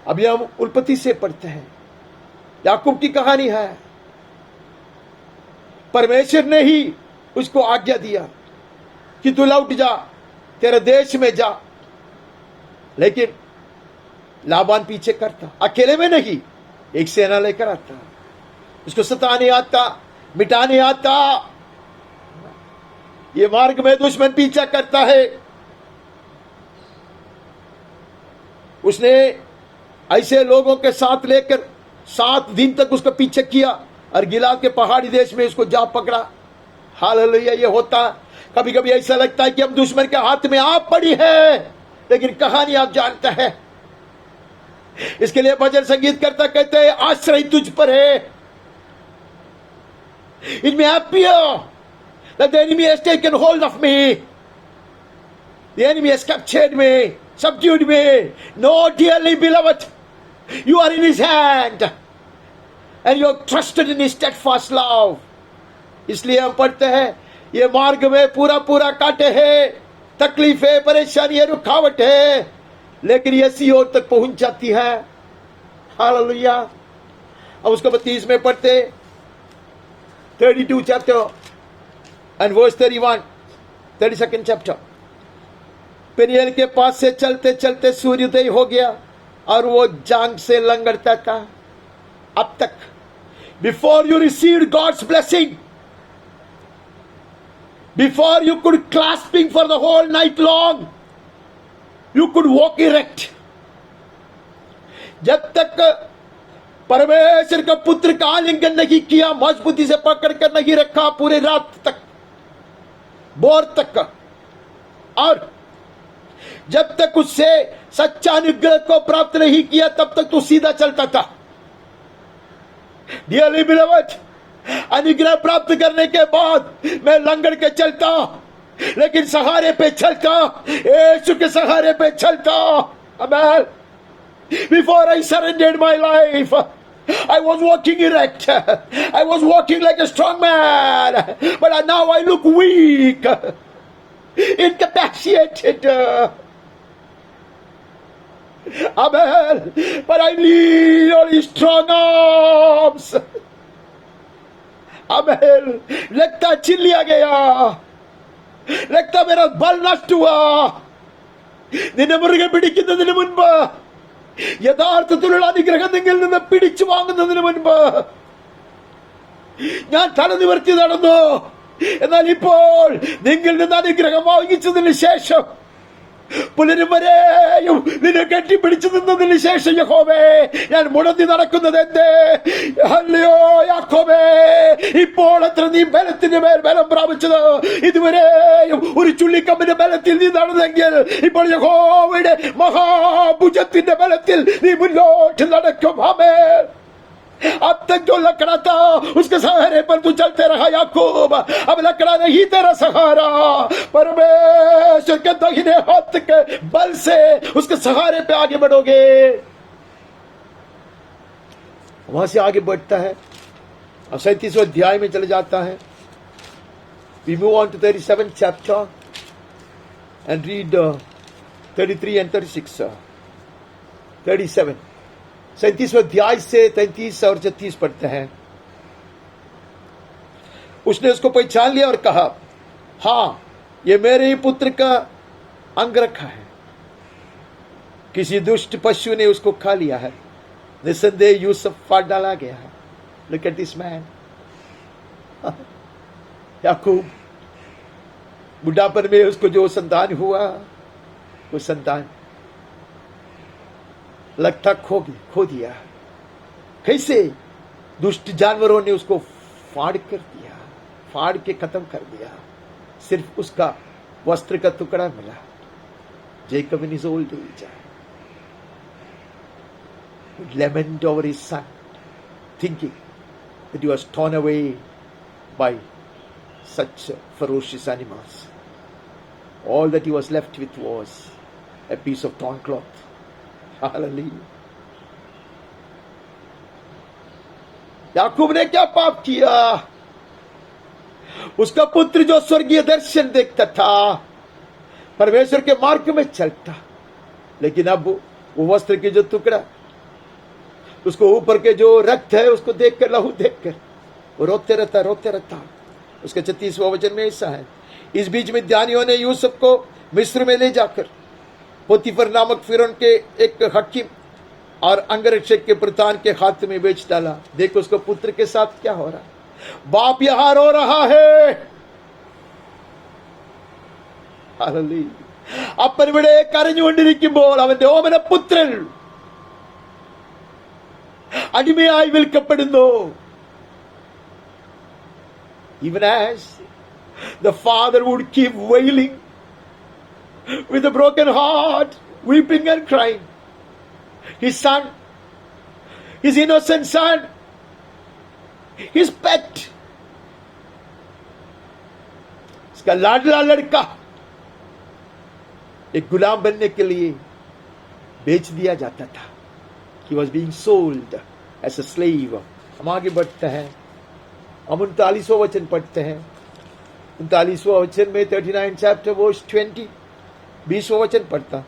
अभी हम उत्पत्ति से पढ़ते हैं, याकूब की कहानी है। परमेश्वर ने ही उसको आज्ञा दिया कि तू लौट जा, तेरे देश में जा। लेकिन लाबान पीछे करता, अकेले में नहीं, एक सेना लेकर आता, उसको सताने आता, मिटाने आता। ये मार्ग में दुश्मन पीछा करता है। उसने ऐसे लोगों के साथ लेकर 7 दिन तक उसका पीछे किया और गिलाद के पहाड़ी देश में उसको जा पकड़ा। हालेलुया। ये होता, कभी कभी ऐसा लगता है कि हम दुश्मन के हाथ में आप पड़ी है, लेकिन कहानी आप जानते हैं। इसके लिए भजन संगीत करता कहते हैं, आश्रय तुझ पर है। It may appear that the enemy has taken hold of me. The enemy has captured me, subdued me. No, dearly beloved, you are in his hand and you are trusted in his steadfast love. इसलिए हम पढ़ते हैं, ये मार्ग में पूरा पूरा कांटे हैं, तकलीफ है, परेशानी है, रुकावट है, लेकिन ये सियोन तक पहुंच जाती है। हालेलुया। अब उसको 32 में पढ़ते, 32 chapter and verse 31, 32nd chapter। पेनियल के पास से चलते चलते सूर्योदय हो गया और वो जांग से लंगड़ता था। अब तक, before you received God's blessing, before you could clasping for the whole night long, you could walk erect। जब तक परमेश्वर का पुत्र का आलिंगन नहीं किया, मजबूती से पकड़ कर नहीं रखा पूरे रात तक, भोर तक, और जब तक उससे सच्चा अनुग्रह को प्राप्त नहीं किया, तब तक तू सीधा चलता था। डियरली बिलवड, अनुग्रह प्राप्त करने के बाद मैं लंगड़ के चलता, लेकिन सहारे पे चलता, यीशु के सहारे पे चलता। आमेन। Before I surrendered my life, I was walking erect. I was walking like a strong man, but now I look weak, incapacitated. Amen. But I lean on his strong arms. Amen. लगता चिल्लिया गया, लगता मेरा बल नष्ट हुआ। നിന്നെ മുറുകെ പിടിക്കുന്നതിന് മുൻപ്, യഥാർത്ഥത്തിലുള്ള അനുഗ്രഹത്തിൽ നിന്ന് പിടിച്ചു വാങ്ങുന്നതിന് മുൻപ് ഞാൻ തല നിവർത്തി നടന്നു. എന്നാൽ ഇപ്പോൾ നിങ്ങളിൽ നിന്ന് അനുഗ്രഹം വാങ്ങിച്ചതിന് ശേഷം, പുലരും വരെയും നിന്നെ കെട്ടിപ്പിടിച്ചു നിന്നതിന് ശേഷം, യഹോവേ, ഞാൻ മുടന്തി നടക്കുന്നത് എന്തേ? അല്ലയോ യാക്കോബേ, ഇപ്പോൾ എത്ര നീ ബലത്തിന്റെ മേൽ ബലം പ്രാപിച്ചത്. ഇതുവരെയും ഒരു ചുള്ളിക്കമ്പിന്റെ ബലത്തിൽ നീ നടന്നെങ്കിൽ, ഇപ്പോൾ യഹോവയുടെ മഹാഭുജത്തിന്റെ ബലത്തിൽ നീ മുന്നോട്ട് നടക്കും. ആമേൻ। अब तक जो लकड़ा था उसके सहारे पर तू चलते रहा याकूब, अब लकड़ा नहीं तेरा सहारा, परमेश्वर के दाहिने हाथ के बल से उसके सहारे पे आगे बढ़ोगे। वहां से आगे बढ़ता है, अब 37वें अध्याय में चले जाता है। We move on to 37th chapter and read 33 and 36, 37, 37वें अध्याय से 33 और 36 पढ़ते हैं। उसने उसको पहचान लिया और कहा, हाँ, ये मेरे ही पुत्र का अंग रखा है, किसी दुष्ट पशु ने उसको खा लिया है, निसंदेह यूसुफ फाड़ डाला गया है। Look at this man। याकूब बुढ़ापन में उसको जो संतान हुआ, वो संतान लगता खो दिया। कैसे? दुष्ट जानवरों ने उसको फाड़ कर दिया, फाड़ के खत्म कर दिया। सिर्फ उसका वस्त्र का टुकड़ा मिला। Jacob in his old age would lament over his son, thinking that he was torn away by such ferocious animals. All that he was left with was a piece of torn cloth. Hallelujah. याकूब ने क्या पाप किया? उसका पुत्र जो स्वर्गीय दर्शन देखता था, परमेश्वर के मार्ग में चलता, लेकिन अब वो वस्त्र के जो टुकड़ा उसको ऊपर के जो रक्त है उसको देखकर, लहू देखकर वो रोते रहता। उसके 36वां वचन में ऐसा है, इस बीच में ध्यानियों ने यूसुफ को मिस्र में ले जाकर पोतीफर नामक फिरौन के एक हकीम और अंगरक्षक के प्रधान के हाथ में बेच डाला। देखो उसको पुत्र के साथ क्या हो रहा है। बाप यहां रो रहा है, അപ്പൻ ഇവിടെ കരഞ്ഞുകൊണ്ടിരിക്കുമ്പോൾ അവന്റെ ഓമന പുത്രൻ അടിമയായി വിൽക്കപ്പെടുന്നു. Even as the father would keep wailing with a broken heart, weeping and crying, his son, his innocent son, his pet, इसका लाडला लड़का एक गुलाम बनने के लिए बेच दिया जाता था. He was being sold as a slave. हम आगे बढ़ते हैं, हम 39वां वचन पढ़ते हैं. 39वां वचन में 39 चैप्टर वर्स 20, 20वां वचन पढ़ता.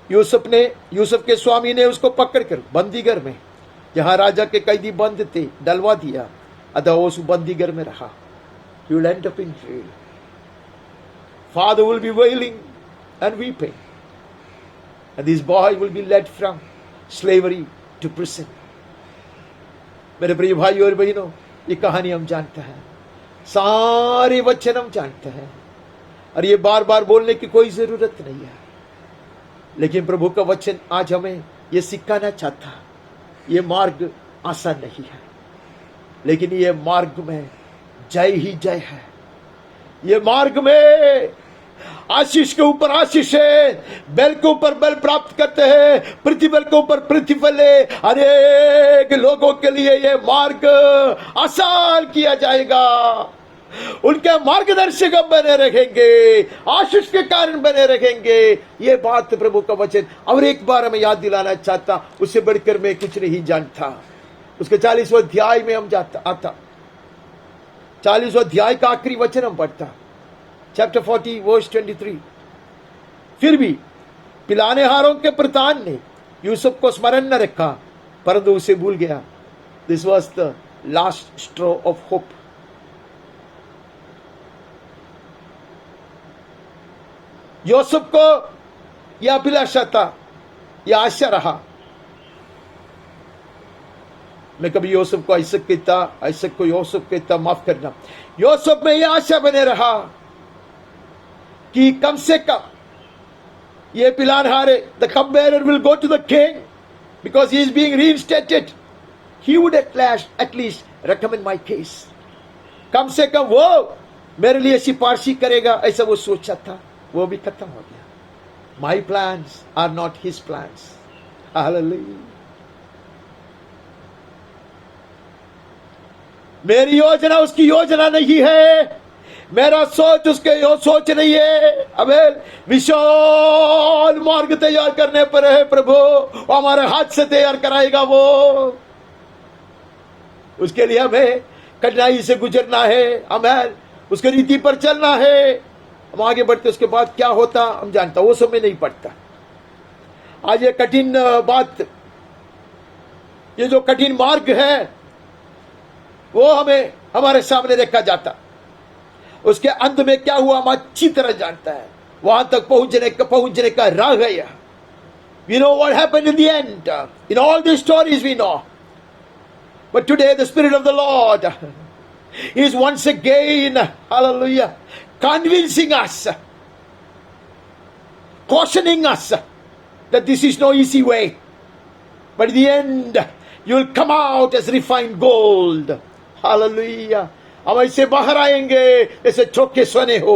यूसुफ के स्वामी ने उसको पकड़कर बंदीगर में, जहां राजा के कैदी बंद थे, डलवा दिया. अतः उस बंदीगर में रहा. He will end up in jail. Father will be wailing and weeping, and this boy will be led from slavery to prison. मेरे प्रिय भाइयों और बहनों, ये कहानी हम जानते हैं, सारे वचन हम जानते हैं, और ये बार बार बोलने की कोई जरूरत नहीं है. लेकिन प्रभु का वचन आज हमें ये सिखाना चाहता, ये मार्ग आसान नहीं है, लेकिन ये मार्ग में जय ही जय है. ये मार्ग में आशीष के ऊपर आशीष है, बल के ऊपर बल प्राप्त करते हैं, प्रतिबल के ऊपर प्रतिफल है. अनेक लोगों के लिए ये मार्ग आसान किया जाएगा. उनके मार्गदर्शक बने रहेंगे, आशीष के कारण बने रहेंगे. ये बात प्रभु का वचन और एक बार हमें याद दिलाना चाहता, उससे बढ़कर मैं कुछ नहीं जानता. उसके 40वें अध्याय में हम आता, 40वें अध्याय का आखिरी वचन हम पढ़ता, चैप्टर 40 वर्स 23. फिर भी पिलाने हारों के प्रधान ने यूसुफ को स्मरण न रखा, परंतु उसे भूल गया. This was the last straw of hope. Yusuf को यह अभिलाषा था, यह आशा रहा. मैं कभी यूसुफ को आइसक कहता, आइसक को यूसुफ कहता, माफ करना. यूसुफ में यह आशा बने रहा कि कम से कम ये पिलानहारे, the cup bearer will go to the king because he is being reinstated. He would at least recommend my case. कम से कम वो मेरे लिए सिफारिशी करेगा, ऐसा वो सोचा था. वो भी खत्म हो गया. My plans are not his plans. Hallelujah. मेरी योजना उसकी योजना नहीं है, मेरा सोच उसके सोच नहीं है. अबे विशाल मार्ग तैयार करने पर है प्रभु, वो हमारे हाथ से तैयार कराएगा. वो उसके लिए हमें कठिनाई से गुजरना है, हमें उसके रीति पर चलना है. हम आगे बढ़ते, उसके बाद क्या होता हम जानता, वो समय नहीं पड़ता. आज ये कठिन बात, ये जो कठिन मार्ग है वो हमें हमारे सामने देखा जाता. उसके अंत में क्या हुआ हम अच्छी तरह जानता है. वहां तक पहुंचने का राह गया. We know what happened in the end. In all these stories we know. But today the Spirit of the Lord is once again, hallelujah, convincing us, cautioning us that this is no easy way. But in the end, you will come out as refined gold. Hallelujah. हम ऐसे बाहर आएंगे जैसे चौके सोने हो.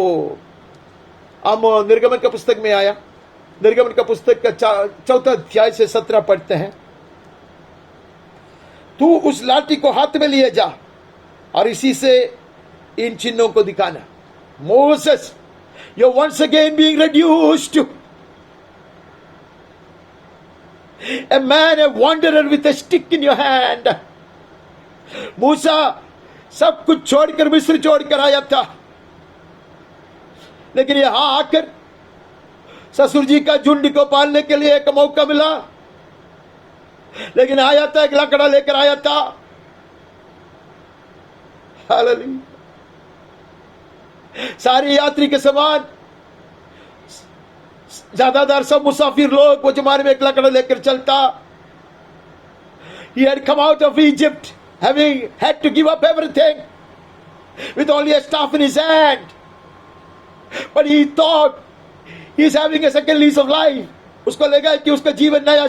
हम निर्गमन का पुस्तक में आया, निर्गमन का पुस्तक का 4 अध्याय से 17 पढ़ते हैं. तू उस लाठी को हाथ में लिए जा और इसी से इन चिन्हों को दिखाना. Moses, you're once again being reduced to a man, a wanderer with a stick in your hand. मूसा सब कुछ छोड़कर मिस्र छोड़कर आया था, लेकिन यहां आकर ससुर जी का झुंड को पालने के लिए एक मौका मिला. लेकिन आया था, एक लकड़ा लेकर आया था। हालेलुया। सारे यात्री के समान ज्यादातर सब मुसाफिर लोग वो जमाने में एक लकड़ा लेकर चलता। He had come out of Egypt having had to give up everything with only a staff in his hand, but he thought he is having a second lease of life. उसको लगा कि उसका जीवन नया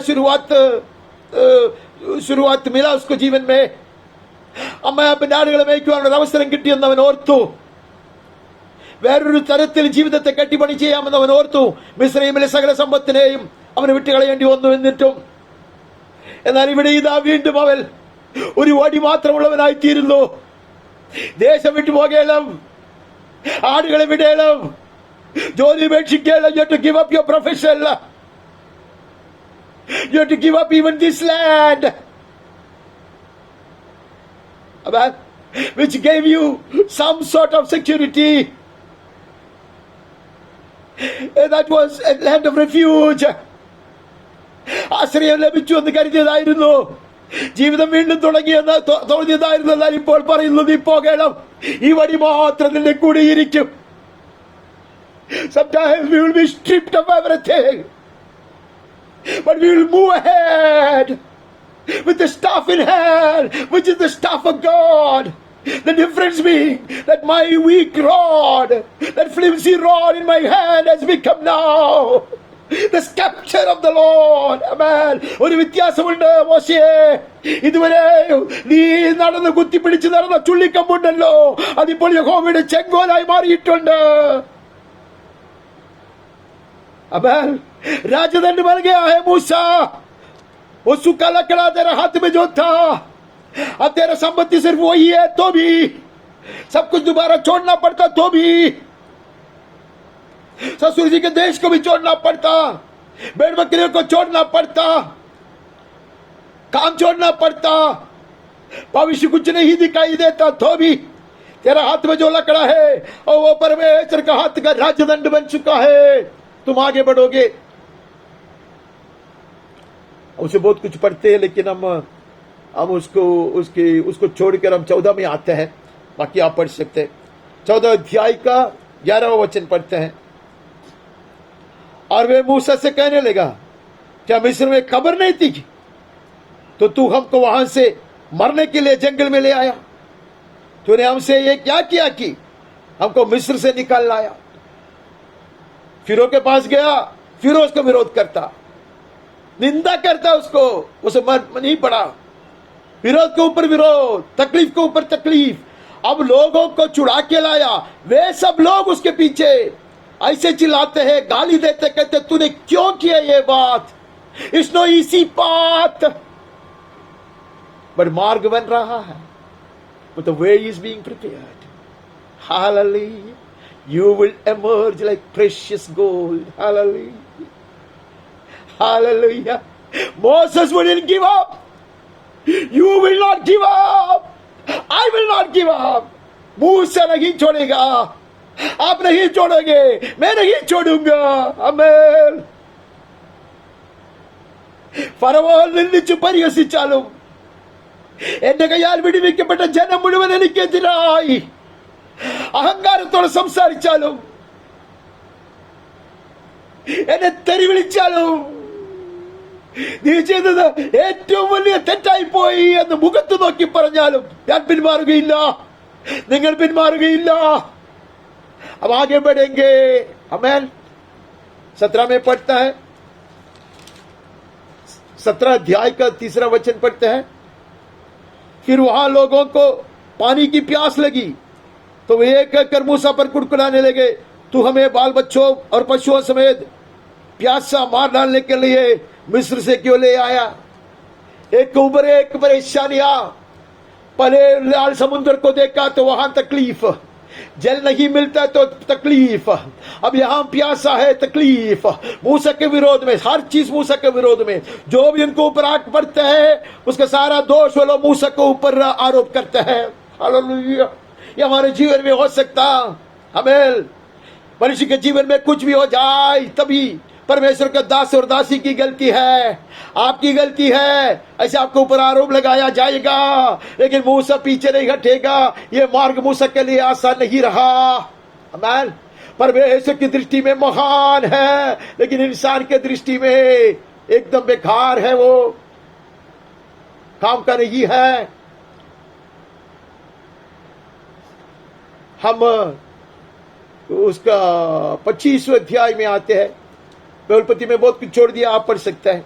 शुरुआत मिला उसको जीवन में. അമ്മ പിന്നാടുകളെ മേയ്ക്കുവാനുള്ള ഒരു അവസരം കിട്ടിയെന്ന് അവൻ ഓർത്തു. വേറൊരു തരത്തിൽ ജീവിതത്തെ കെട്ടിപ്പണി ചെയ്യാമെന്ന് അവൻ ഓർത്തു. മിസ്രയീമിലെ സകല സമ്പത്തിനെയും അവന് വിട്ടുകളയേണ്ടി വന്നു. എന്നിട്ടും എന്നാൽ ഇവിടെ ഇതാ വീണ്ടും അവൻ ഒരു വടി മാത്രമുള്ളവനായിത്തീരുന്നു. ദേശം വിട്ടു പോകേണം, ആടുകളെ വിടേണം, ജോലി ഉപേക്ഷിക്കണം. You have to give up your profession. You have to give up even this land, which gave you some sort of security. That was a land of refuge. ആശ്രയം ലഭിച്ചു എന്ന് കരുതിയതായിരുന്നു. ജീവിതം വീണ്ടും തോന്നിയതായിരുന്നു. എന്നാൽ ഇപ്പോൾ പറയുന്നു, നീ പോകണം, ഈ വടി മാത്രം നിന്നെ കൂടിയിരിക്കും. Sometimes we will be stripped of everything, but we will move ahead with the staff in hand, which is the staff of God. The difference being that my weak rod, that flimsy rod in my hand has become now the scepter of the Lord. Amen. ഒരു വ്യത്യാസമുണ്ട് മോശയെ. ഇതുവരെ നീ നടന്ന് കുത്തിപ്പിടിച്ച് നടന്ന ചുള്ളിക്കമ്പുണ്ടല്ലോ, അതിപ്പോൾ യഹോവയുടെ ചെങ്കോലായി മാറിയിട്ടുണ്ട്. Amen. राजदंड बन गया है मूसा. वो सूखा लकड़ा तेरे हाथ में जो था, अब तेरा संपत्ति सिर्फ वही है तो भी, सब कुछ दोबारा छोड़ना पड़ता तो भी, ससुर जी के देश को भी छोड़ना पड़ता, भेड़ बकरियों को छोड़ना पड़ता, काम छोड़ना पड़ता, भविष्य कुछ नहीं दिखाई देता तो भी तेरा हाथ में जो लकड़ा है और वो परमेश्वर का हाथ का राजदंड बन चुका है. तुम आगे बढ़ोगे. उसे बहुत कुछ पढ़ते हैं, लेकिन हम उसको छोड़कर हम 14 में आते हैं. बाकी आप पढ़ सकते हैं. 14 अध्याय का 11वां वचन पढ़ते हैं. और वे मूसा से कहने लगा, क्या मिस्र में खबर नहीं थी तो तू हमको वहां से मरने के लिए जंगल में ले आया? तूने हमसे ये क्या किया कि हमको मिस्र से निकाल लाया? फिरो के पास गया, फिर उसको विरोध करता, निंदा करता, उसको उसे मन नहीं पड़ा. विरोध के ऊपर विरोध, तकलीफ के ऊपर तकलीफ. अब लोगों को चुरा के लाया. वे सब लोग उसके पीछे ऐसे चिल्लाते हैं, गाली देते, कहते तूने क्यों किया ये बात? It's no easy path, but मार्ग बन रहा है. But the way is being prepared. Hallelujah. You will emerge like precious gold. Hallelujah. Hallelujah. Moses wouldn't give up. You will not give up. I will not give up. मूसा नहीं छोड़ेगा. आप नहीं छोड़ोगे, मैं नहीं छोड़ूंगा. आमेन. ഫറവോൻ നിന്ദിച്ചു പരിഹസിച്ചാലും എന്റെ കയ്യാൽ വിടുവിക്കപ്പെട്ട ജനം മുഴുവൻ എനിക്കെതിരായി അഹങ്കാരത്തോടെ സംസാരിച്ചാലും എന്നെ തെറി വിളിച്ചാലും നീ ചെയ്തത് ഏറ്റവും വലിയ തെറ്റായി പോയി എന്ന് മുഖത്ത് നോക്കി പറഞ്ഞാലും ഞാൻ പിന്മാറുകയില്ല, നിങ്ങൾ പിന്മാറുകയില്ല. अब आगे बढ़ेंगे. आमेन. 17 में पढ़ता है, 17 अध्याय का 3रा वचन पढ़ते हैं. फिर वहां लोगों को पानी की प्यास लगी तो वे एक एक कर मूसा पर कुड़कुड़ाने लगे, तू हमें बाल बच्चों और पशुओं समेत प्यासा मार डालने के लिए मिस्र से क्यों ले आया? एक ऊपर एक परेशानियां. पहले लाल समुद्र को देखा तो वहां तकलीफ, जल नहीं मिलता तो तकलीफ, अब यहां प्यासा है, तकलीफ. मूसा के विरोध में, हर चीज मूसा के विरोध में, जो भी उनको ऊपर आग पड़ता है उसका सारा दोष वो लोग मूसा को ऊपर आरोप करते हैं. हालेलुया. ये हमारे जीवन में हो सकता. हमें मनुष्य के जीवन में कुछ भी हो जाए तभी परमेश्वर का दास और दासी की गलती है, आपकी गलती है, ऐसे आपके ऊपर आरोप लगाया जाएगा, लेकिन मूसा पीछे नहीं हटेगा। ये मार्ग मूसा के लिए आसान नहीं रहा। आमीन। परमेश्वर की दृष्टि में महान है, लेकिन इंसान के दृष्टि में एकदम बेकार है, वो काम का नहीं है। हम उसका 25वें अध्याय में आते हैं। मैं उत्पत्ति में बहुत कुछ छोड़ दिया, आप पढ़ सकते हैं।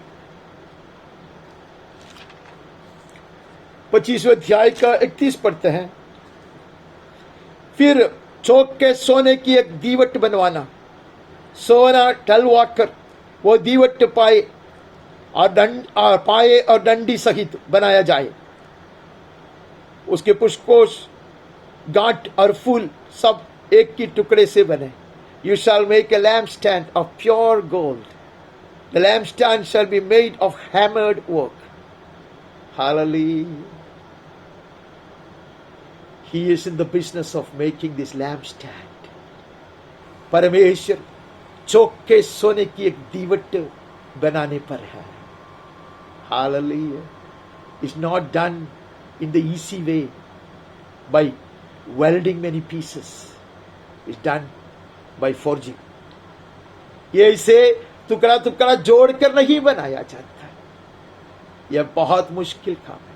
25वें अध्याय का 31 पढ़ते हैं। फिर चौक के सोने की एक दीवट बनवाना, सोना टलवा कर वो दीवट पाए और डंडी सहित बनाया जाए। उसके पुष्पोष, गांठ और फूल सब एक की टुकड़े से बने। You shall make a lampstand of pure gold. The lampstand shall be made of hammered work. Hallelujah. He is in the business of making this lampstand. परमेश्वर चौके सोने की एक दीवट बनाने पर है। Hallelujah. It's not done in the easy way by welding many pieces. It's done by forging. ये इसे टुकड़ा टुकड़ा जोड़कर नहीं बनाया जाता। यह बहुत मुश्किल काम है।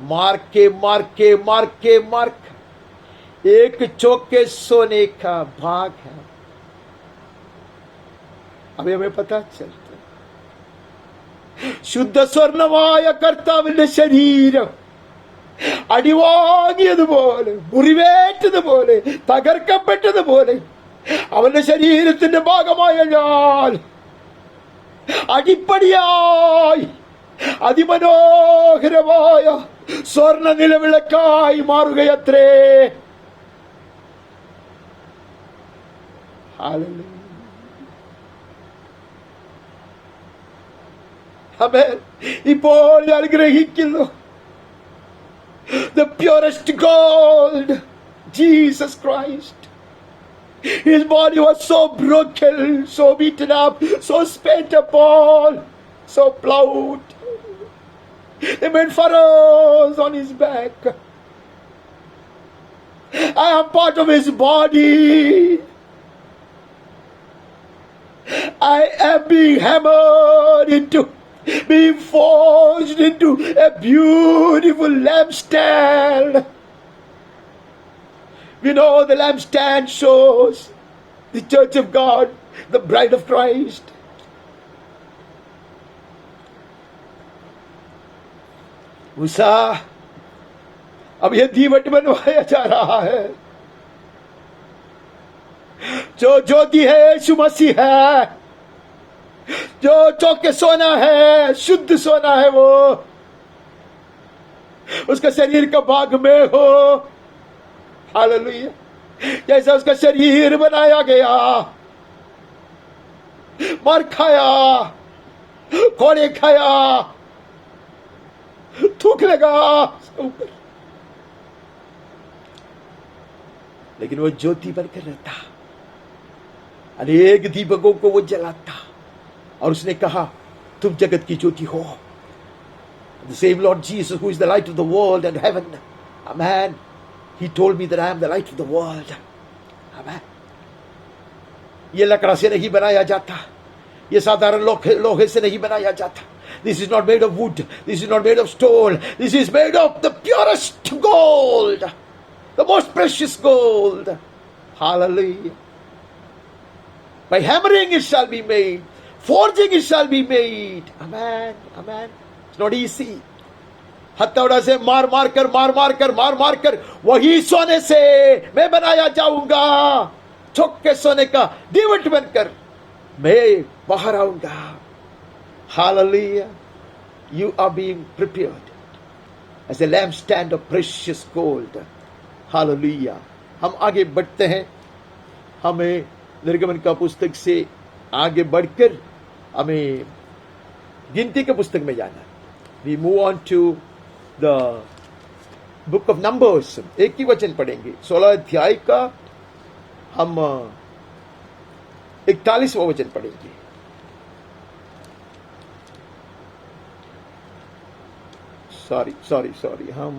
मार के एक चौके सोने का भाग है। अभी हमें पता चलता है। शुद्ध स्वर्णमय कर्ताविന്റെ ശരീരം അടിവാങ്ങിയതുപോലെ, മുറിവേറ്റതുപോലെ, തകർക്കപ്പെട്ടതുപോലെ അവന്റെ ശരീരത്തിന്റെ ഭാഗമായ ഞാൻ അടിപ്പടിയായി അതിമനോഹരമായ സ്വർണ്ണ നിലവിളക്കായി മാറുകയത്രേ. ആമേൻ. ഇപ്പോൾ ഞാൻ ഗ്രഹിക്കുന്നു, the purest gold, Jesus Christ. His body was so broken, so beaten up, so spent upon, so plowed. They made furrows on his back. I am part of his body. I am being hammered into, being forged into a beautiful lampstand. We know the lampstand shows the church of God, the bride of Christ. मूसा, अब यह दीवट बनवाया जा रहा है। जो ज्योति है यीशु मसीह है, जो चौके सोना है, शुद्ध सोना है, वो उसका शरीर का भाग में हो। हालेलुया। जैसा उसका शरीर बनाया गया, मार खाया, कोड़े खाया, थूक लगा ऊपर, लेकिन वो ज्योति बनकर रहता, अनेक दीपकों को वो जलाता, और उसने कहा तुम जगत की ज्योति हो। The same Lord Jesus who is the light of the world and heaven. Amen. He told me that I am the light of the world. Amen. ये लकड़ा से नहीं बनाया जाता, ये साधारण लोहे से नहीं बनाया जाता। This is not made of wood. This is not made of stone. This is made of the purest gold, the most precious gold. Hallelujah. By hammering it shall be made, forging it shall be made. Amen. Amen. It's not easy. हथौड़ा से मार मार कर वही सोने से मैं बनाया जाऊंगा। चौके सोने का दीवट बनकर मैं बाहर आऊंगा। Hallelujah. You are being prepared as a lampstand of precious gold. Hallelujah. हम आगे बढ़ते हैं। हमें निर्गमन का पुस्तक से आगे बढ़कर हमें गिनती के पुस्तक में जाना। We move on to the book of Numbers. एक ही वचन पढ़ेंगे, 16 अध्याय का हम 41वां वचन पढ़ेंगे। सॉरी हम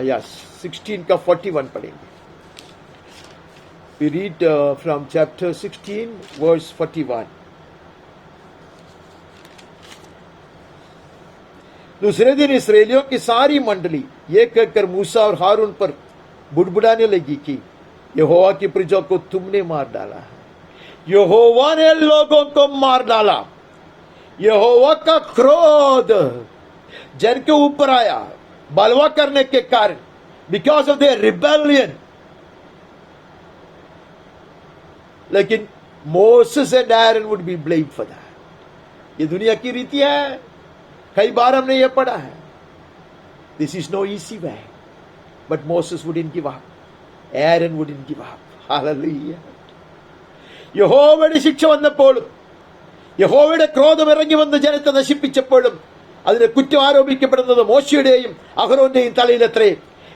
यस 16 का 41 पढ़ेंगे. We read from chapter 16 verse 41. दूसरे दिन इसराइलियों की सारी मंडली ये कहकर मूसा और हारून पर बुड़बुड़ाने लगी कि यहोवा की प्रजा को तुमने मार डाला है. यहोवा ने लोगों को मार डाला. यहोवा का क्रोध जन के ऊपर आया बलवा करने के कारण, बिकॉज ऑफ देयर रिबेलियन. लेकिन Moses and iron would be blame for that. ये दुनिया की रीति है. कई बार हमने ये पढ़ा है. This is no easy way, but Moses wouldn't give up. Aaron wouldn't give up. Hallelujah. യഹോവയുടെ ശിക്ഷ വന്നപ്പോഴും യഹോവയുടെ ക്രോധം ഇറങ്ങി വന്ന് ജനത്തെ നശിപ്പിച്ചപ്പോഴും അതിന് കുറ്റം ആരോപിക്കപ്പെടുന്നത് മോശയുടെയും അഹരോന്റെയും തലയിലത്രേ.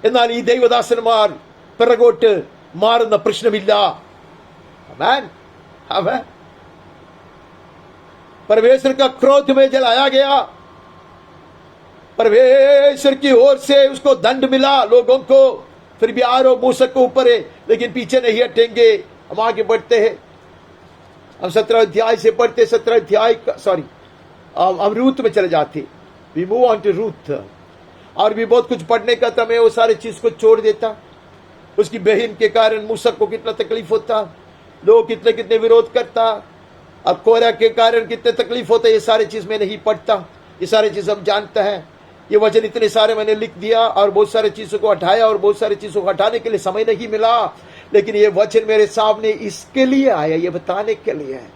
എന്നാൽ ഈ ദൈവദാസന്മാർ പിറകോട്ട് മാറുന്ന പ്രശ്നമില്ല. आमेन. आमेन. परमेश्वर का क्रोध में जलाया गया. परमेश्वर की ओर से उसको दंड मिला लोगों को. फिर भी आरोप मूसा के ऊपर है, लेकिन पीछे नहीं हटेंगे. हम आगे बढ़ते हैं. हम 17 अध्याय से पढ़ते. 17 अध्याय सॉरी हम रूत में चले जाते. We move on to Ruth. और भी बहुत कुछ पढ़ने का था. मैं वो सारे चीज को छोड़ देता. उसकी बहन के कारण मूसा को कितना तकलीफ होता, लोग कितने कितने विरोध करता, अब कोरा के कारण कितने तकलीफ होता. ये सारे चीज मैं नहीं पढ़ता. ये सारे चीज हम जानते हैं. ये वचन इतने सारे मैंने लिख दिया और बहुत सारे चीजों को हटाया और बहुत सारी चीजों को हटाने के लिए समय नहीं मिला. लेकिन ये वचन मेरे सामने इसके लिए आया, ये बताने के लिए है.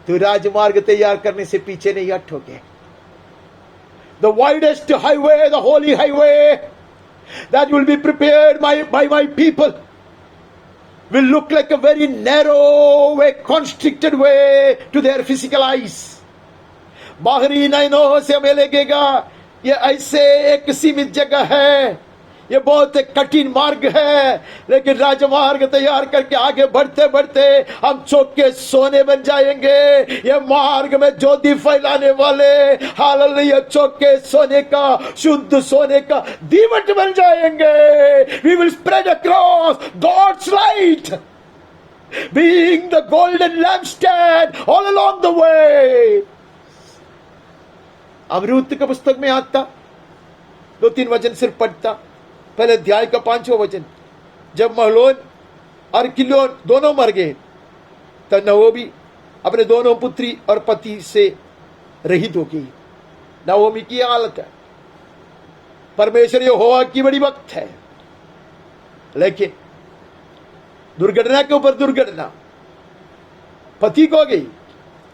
तो राजमार्ग तैयार करने से पीछे नहीं हटोगे. The widest highway, the holy highway that will be prepared by my people will look like a very narrow way, constricted way to their physical eyes. बाहरी नयनों से हमें लगेगा ये ऐसे एक सीमित जगह है, ये बहुत एक कठिन मार्ग है. लेकिन राजमार्ग तैयार करके आगे बढ़ते बढ़ते हम चौके सोने बन जाएंगे. ये मार्ग में ज्योति फैलाने वाले हालेलुया चौके सोने का, शुद्ध सोने का दीवट बन जाएंगे. We will spread across God's light, being the golden lampstand all along the way. अब रूत के पुस्तक में आता 2-3 वचन सिर्फ पढ़ता. पहले अध्याय का 5वां वचन. जब महलोन और किलोन दोनों मर गए तब नवोमी अपने दोनों पुत्री और पति से रहित हो गई. नवोमी की हालत है. परमेश्वर यहोवा की बड़ी भक्त है, लेकिन दुर्घटना के ऊपर दुर्घटना. पति को गई,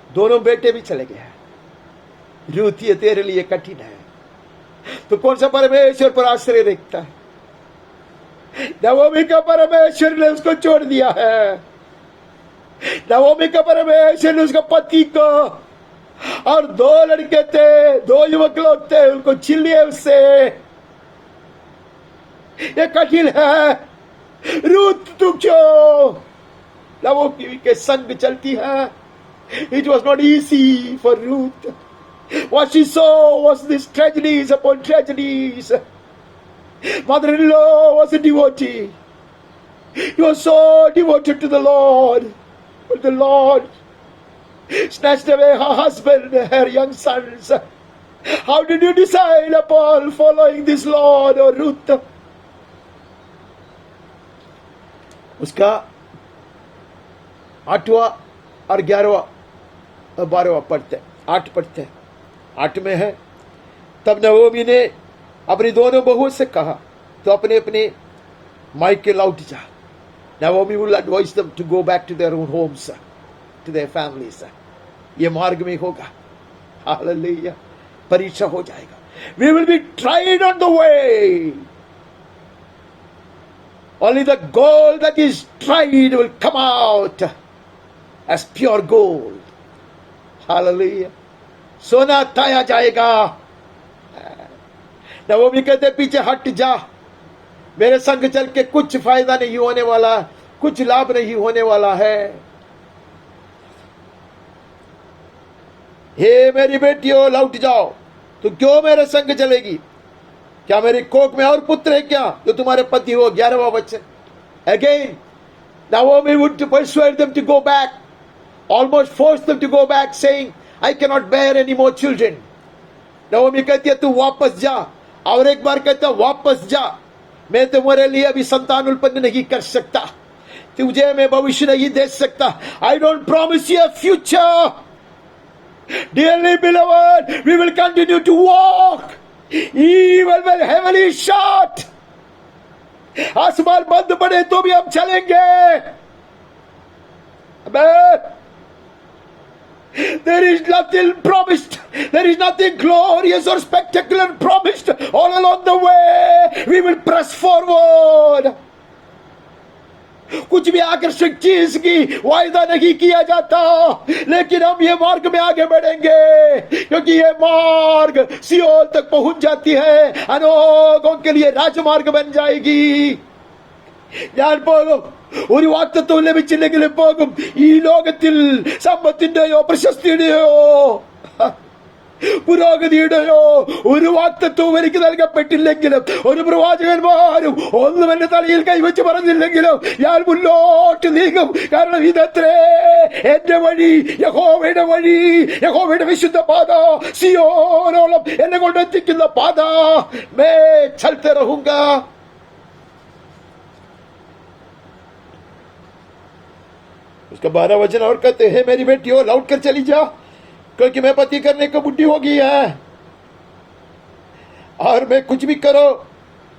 दोनों बेटे भी चले गए. रूत ये तेरे लिए कठिन है. तो कौन सा परमेश्वर पर आश्रय रखता है? नवोमी का परमेश्वर ने उसको छोड़ दिया है. नवोमी का परमेश्वर ने उसका पति को, और 2 लड़के थे, 2 युवक लोग थे, उनको छीन लिए उससे. ये कठिन है. रूत तू क्यों नवोमी के संग चलती है? It was not easy for Ruth. What she saw was these tragedies upon tragedies. Mother-in-law was a devotee. He was so devoted to the Lord. But the Lord snatched away her husband, her young sons. How did you decide upon following this Lord, or Ruth? उसका 8वां और 11वां 12वां पढ़ते. 8 पढ़ते. 8 में है, तब नवोमी ने अपनी दोनों बहुओं से कहा तो अपने अपने मायके लौट जा. नवोमी will advise them to go back to their own homes, to their families. ये मार्ग में होगा. हालेलुया. परीक्षा हो जाएगा. We will be tried on the way. Only the gold that is tried will come out as pure gold. Hallelujah. सोना ताया जाएगा. नवोमी कहते पीछे हट जा. मेरे संग चल के कुछ फायदा नहीं होने वाला, कुछ लाभ नहीं होने वाला है. हे मेरी बेटियों लौट जाओ. तुम क्यों मेरे संग चलेगी? क्या मेरी कोख में और पुत्र है क्या जो तुम्हारे पति हो? 11वां वचन. Again, Naomi would persuade them to go back, almost force them to go back, saying, I cannot bear any more children. Naomi कहती है तू वापस जा, और एक बार कहता वापस जा, मैं तुम्हारे लिए अभी संतान उत्पन्न नहीं कर सकता, तुझे मैं भविष्य नहीं दे सकता. I don't promise you a future. Dearly beloved, we will continue to walk even when heaven is shut. आसमान बंद पड़े तो भी हम चलेंगे. Amen. There is nothing promised. There is nothing glorious or spectacular promised. All along the way, we will press forward. कुछ भी आकर्षक चीज की वायदा नहीं किया जाता, लेकिन हम ये मार्ग में आगे बढ़ेंगे, क्योंकि ये मार्ग सियोल तक पहुंच जाती है, अनोखों के लिए राजमार्ग बन जाएगी. ഞാൻ പോകും, ഒരു വാഗ്ദത്തവും ലഭിച്ചില്ലെങ്കിലും പോകും. ഈ ലോകത്തിൽ സമ്പത്തിന്റെയോ പ്രശസ്തിയുടെയോ പുരോഗതിയുടെയോ ഒരു വാഗ്ദത്തവും എനിക്ക് നൽകപ്പെട്ടില്ലെങ്കിലും, ഒരു പ്രവാചകന്മാരും ഒന്നും എന്റെ തലയിൽ കൈവച്ച് പറഞ്ഞില്ലെങ്കിലും ഞാൻ മുന്നോട്ട് നീങ്ങും. കാരണം ഇതത്രേ എന്റെ വഴി, യഹോവയുടെ വഴി, യഹോവയുടെ വിശുദ്ധ പാത, സിയോനോളം എന്നെ കൊണ്ടെത്തിക്കുന്ന പാത. മേ ചലത്തെ रहूंगा. उसका 12 वचन और कहते हैं, मेरी बेटियों लौट कर चली जा, क्योंकि मैं पति करने को बुढ़ी हो गई है, और मैं कुछ भी करो,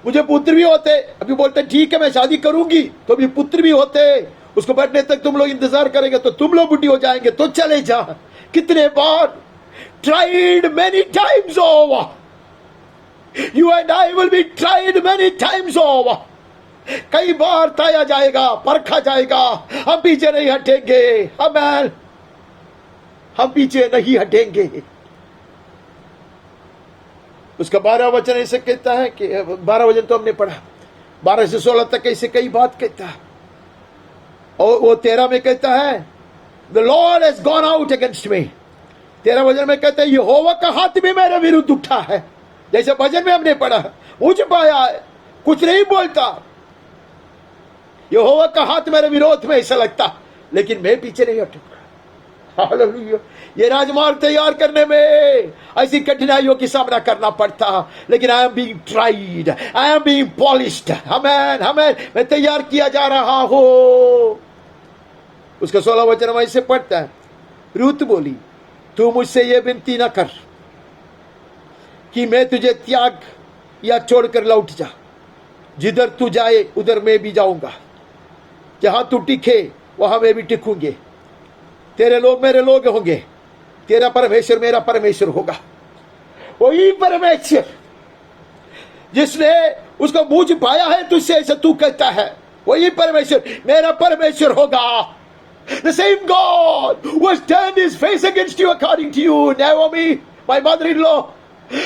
मुझे पुत्र भी होते. अभी बोलते ठीक है मैं शादी करूंगी तो भी पुत्र भी होते, उसको बढ़ने तक तुम लोग इंतजार करेंगे तो तुम लोग बुढ़ी हो जाएंगे, तो चले जा. कितने बार, tried many times over. You and I will be tried many times over. कई बार ताया जाएगा, परखा जाएगा. हम पीछे नहीं हटेंगे. आमेन. हम पीछे नहीं हटेंगे. उसका 12 वचन ऐसे कहता है कि 12 वचन तो हमने पढ़ा, 12 से 16 तक ऐसे कई बात कहता है. और वो 13 में कहता है, the Lord has gone out against me. 13 वचन में कहता है यहोवा का हाथ भी मेरे विरुद्ध उठा है. जैसे भजन में हमने पढ़ा, मुझ पाया है, कुछ नहीं बोलता, यहोवा का हाथ मेरे विरोध में ऐसा लगता, लेकिन मैं पीछे नहीं हटूंगा. हालेलुया. ये राजमार्ग तैयार करने में ऐसी कठिनाइयों की सामना करना पड़ता, लेकिन I am being tried, I am being polished. Amen, amen. मैं तैयार किया जा रहा हूं. उसका 16 वचन हम ऐसे पढ़ता है, रूत बोली तू मुझसे ये विनती ना कर कि मैं तुझे त्याग या छोड़कर लौट जा. जिधर तू जाए उधर मैं भी जाऊंगा, जहां तू टिके वहां मैं भी टिकूंगे. तेरे लोग मेरे लोग होंगे, तेरा परमेश्वर मेरा परमेश्वर होगा. वही परमेश्वर जिसने उसको मुझ पाया है तुझसे, ऐसा तू कहता है, वही परमेश्वर मेरा परमेश्वर होगा. The same God who has turned his face against you according to you, Naomi, my mother-in-law,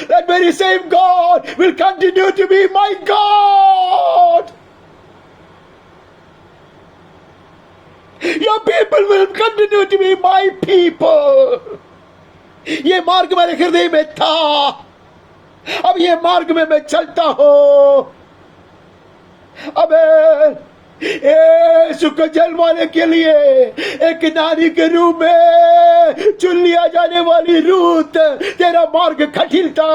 that very same God will continue to be my God. Your people will continue to be my people. ये मार्ग मेरे हृदय में था, अब ये मार्ग में मैं चलता हूं. अब यीशु को जलवाने के लिए एक नारी के रूप में चुन लिया जाने वाली रूत, तेरा मार्ग कठिन था.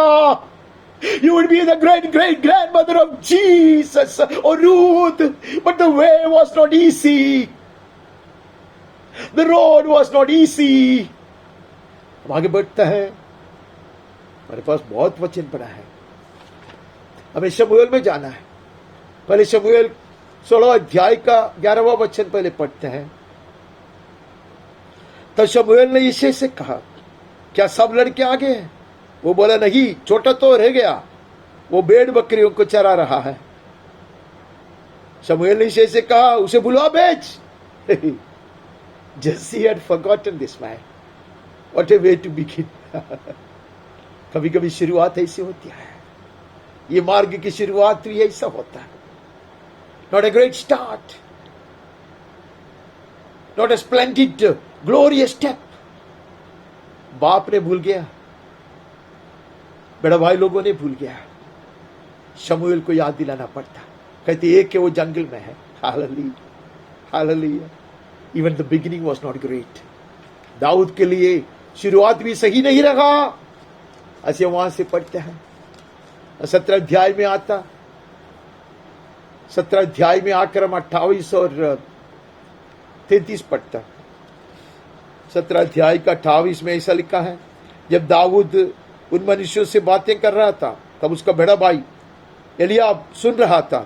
You would be the great grandmother of Jesus, or Ruth, but the way was not easy. The road was not easy. अब आगे बढ़ता है, हमारे पास बहुत वचन पड़ा है, हमें शमूएल में जाना है. पहले शमूएल 16 अध्याय का 11वां वचन पहले पढ़ते हैं. तब शमूएल ने यिशै से कहा, क्या सब लड़के आगे हैं? वो बोला नहीं, छोटा तो रह गया, वो भेड़ बकरियों को चरा रहा है. शमूएल ने यिशै से कहा, उसे बुला भेज. Jesse had forgotten this man. What a way to begin. कभी कभी शुरुआत ऐसी होती है, ये मार्ग की शुरुआत भी ऐसा होता है. Not a great start, not a splendid, glorious step. बाप ने भूल गया, बड़ा भाई लोगों ने भूल गया, शमूएल को याद दिलाना पड़ता। कहते एक के वो जंगल में है। Hallelujah, hallelujah. Even the beginning was not great. Daud के लिए शुरुआत भी सही नहीं रहा। ऐसे वहां से पढ़ते हैं 17 अध्याय में आता, 17 अध्याय में आकर हम 28 और 33 पढ़ता। 17 अध्याय का 28 में ऐसा लिखा है, जब दाऊद उन मनुष्यों से बातें कर रहा था तब उसका बड़ा भाई एलियाब सुन रहा था।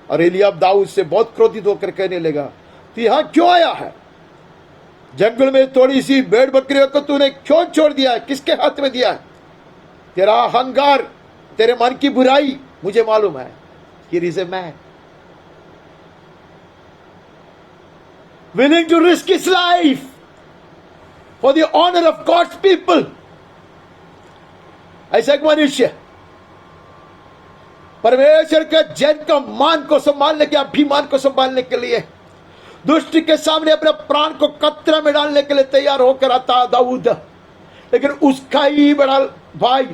और एलियाब दाऊद से बहुत क्रोधित होकर कहने लगा, तू यहां क्यों आया है? जंगल में थोड़ी सी भेड़ बकरियों को तूने क्यों छोड़ दिया है? किसके हाथ में दिया है? तेरा अहंकार, तेरे मन की बुराई मुझे मालूम है। Here is a man willing to risk his life for the honor of God's people. ऐसा एक मनुष्य परमेश्वर के जन का मान को संभालने के, अभिमान को संभालने के लिए दुष्ट के सामने अपने प्राण को कतरा में डालने के लिए तैयार होकर आता दाऊद। लेकिन उसका ही बड़ा भाई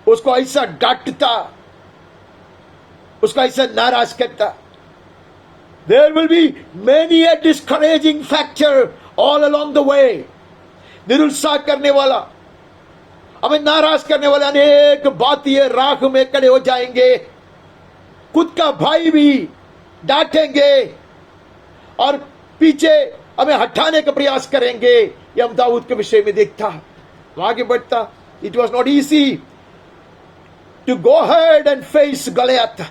उसको ऐसा डांटता, उसको ऐसा नाराज करता। There will be many a discouraging factor all along the way. निरुत्साह करने वाला, हमें नाराज करने वाले अनेक बातें राह में खड़े हो जाएंगे। खुद का भाई भी डांटेंगे और पीछे हमें हटाने का प्रयास करेंगे। ये हम दाऊद के विषय में देखता, आगे बढ़ता। It was not easy to go ahead and face Goliath.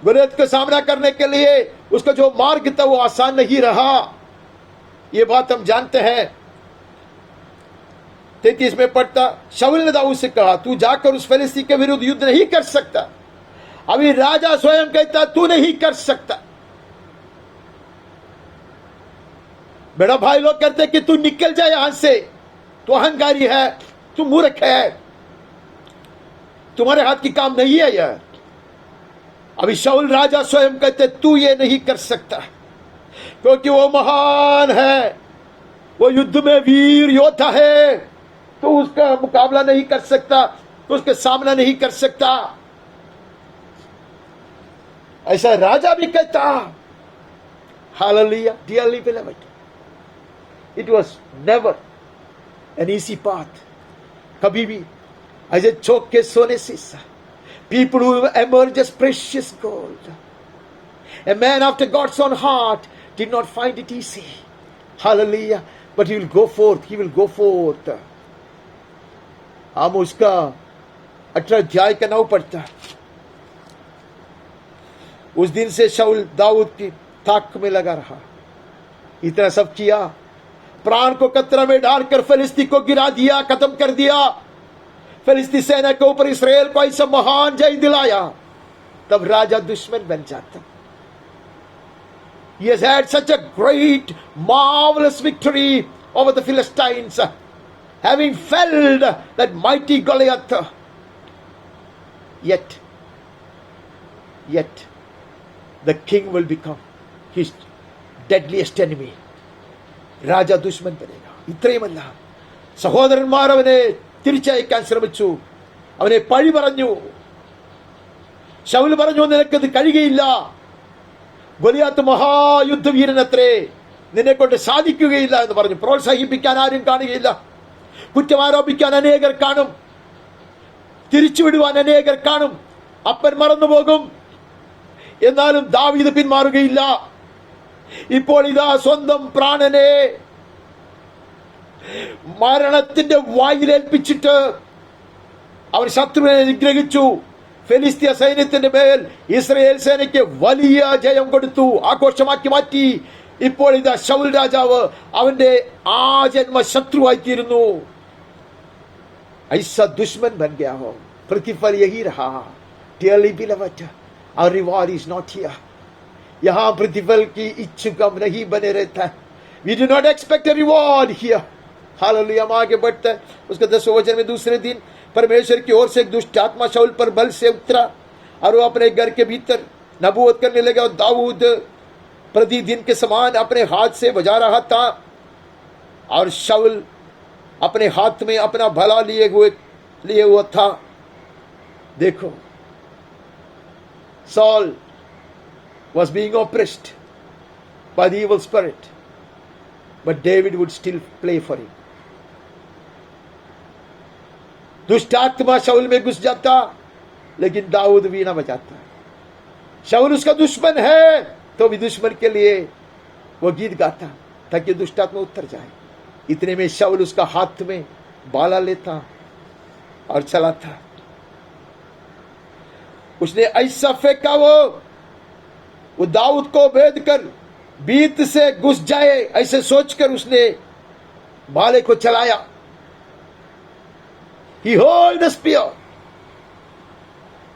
Goliath का सामना करने के लिए उसका जो मार्ग था वो आसान नहीं रहा, ये बात हम जानते हैं। 33 में पढ़ता, शाऊल ने दाऊद से कहा, तू जाकर उस फिलिस्ती के विरुद्ध युद्ध नहीं कर सकता। अभी राजा स्वयं कहता तू नहीं कर सकता। बड़ा भाई लोग कहते कि तू निकल जाए यहां से, तू अहंकारी है, तू मूर्ख है, तुम्हारे हाथ की काम नहीं है यह। अभी शाऊल राजा स्वयं कहते तू ये नहीं कर सकता, क्योंकि वो महान है, वो युद्ध में वीर योद्धा है, तो उसका मुकाबला नहीं कर सकता, तो उसके सामना नहीं कर सकता। ऐसा राजा भी कहता। Hallelujah, dearly beloved, it was never an easy path. कभी भी ऐसे चौक के सोने से people who emerge as precious gold. A man after God's own heart did not find it easy. Hallelujah. But he will go forth. He will go forth. हम उसका 18 अध्याय का 9 पढ़ता। उस दिन से शाऊल दाऊद की ताक में लगा रहा। इतना सब किया, प्राण को कतरा में डालकर फिलिस्ती को गिरा दिया, खत्म कर दिया। फिलिस्ती सेना के ऊपर इस्राएल को ऐसा महान जय दिलाया। तब राजा दुश्मन बन जाता। He has had such a great, marvelous victory over the Philistines, having felled that mighty Goliath. Yet, the king will become his deadliest enemy. രാജ ദുഷ്മൻ ബനേഗാ. ഇത്രയുമല്ല, സഹോദരന്മാർ അവനെ തിരിച്ചയക്കാൻ ശ്രമിച്ചു, അവനെ പഴി പറഞ്ഞു. ശൗൽ പറഞ്ഞു, നിനക്കത് കഴിയുകയില്ല, ഗോലിയാത്ത് മഹായുദ്ധവീരനത്രേ, നിന്നെ കൊണ്ട് സാധിക്കുകയില്ല എന്ന് പറഞ്ഞു. പ്രോത്സാഹിപ്പിക്കാൻ ആരും കാണുകയില്ല, കുറ്റമാരോപിക്കാൻ അനേകർ കാണും, തിരിച്ചുവിടുവാൻ അനേകർ കാണും, അപ്പൻ മറന്നുപോകും. എന്നാലും ദാവീദ് പിന്മാറുകയില്ല. ഇപ്പോൾ ഇതാ സ്വന്തം പ്രാണനെ മരണത്തിന്റെ വായിലേൽപ്പിച്ചിട്ട് അവൻ ശത്രുവിനെ നിഗ്രഹിച്ചു. ഫെലിസ്തീയ സൈന്യത്തിന്റെ മേൽ ഇസ്രായേൽ സേനയ്ക്ക് വലിയ ജയം കൊടുത്തു, ആഘോഷമാക്കി മാറ്റി. ഇപ്പോൾ ഇതാ ശൗൽ രാജാവ് അവന്റെ ആജന്മ ശത്രുവായിത്തീരുന്നു. ऐसा दुश्मन बन गया हो, प्रतिफल यही रहा. Dearly beloved, our reward is not here. यहां प्रतिफल की इच्छुक हम नहीं बने रहता है. We do not expect a reward here. Hallelujah. हम आगे बढ़ते हैं. उसके 10वें वचन में, दूसरे दिन परमेश्वर की ओर से एक दुष्ट आत्मा शाऊल पर बल से उतरा और वो अपने घर के भीतर नबूवत करने लगा. और दाऊद प्रतिदिन के समान अपने हाथ से बजा रहा था, और शाऊल अपने हाथ में अपना भला लिए हुए लिए हुआ था। देखो, Saul was being oppressed by the evil spirit, but David would still play for him. दुष्ट आत्मा शाऊल में घुस जाता, लेकिन दाऊद वीणा बजाता। शाऊल उसका दुश्मन है, तो भी दुश्मन के लिए वो गीत गाता ताकि दुष्ट आत्मा उतर जाए। इतने में शाऊल उसका हाथ में बाला लेता और चलाता। उसने ऐसा फेंका वो दाऊद को भेद कर बीत से घुस जाए, ऐसे सोचकर उसने भाले को चलाया। He held the spear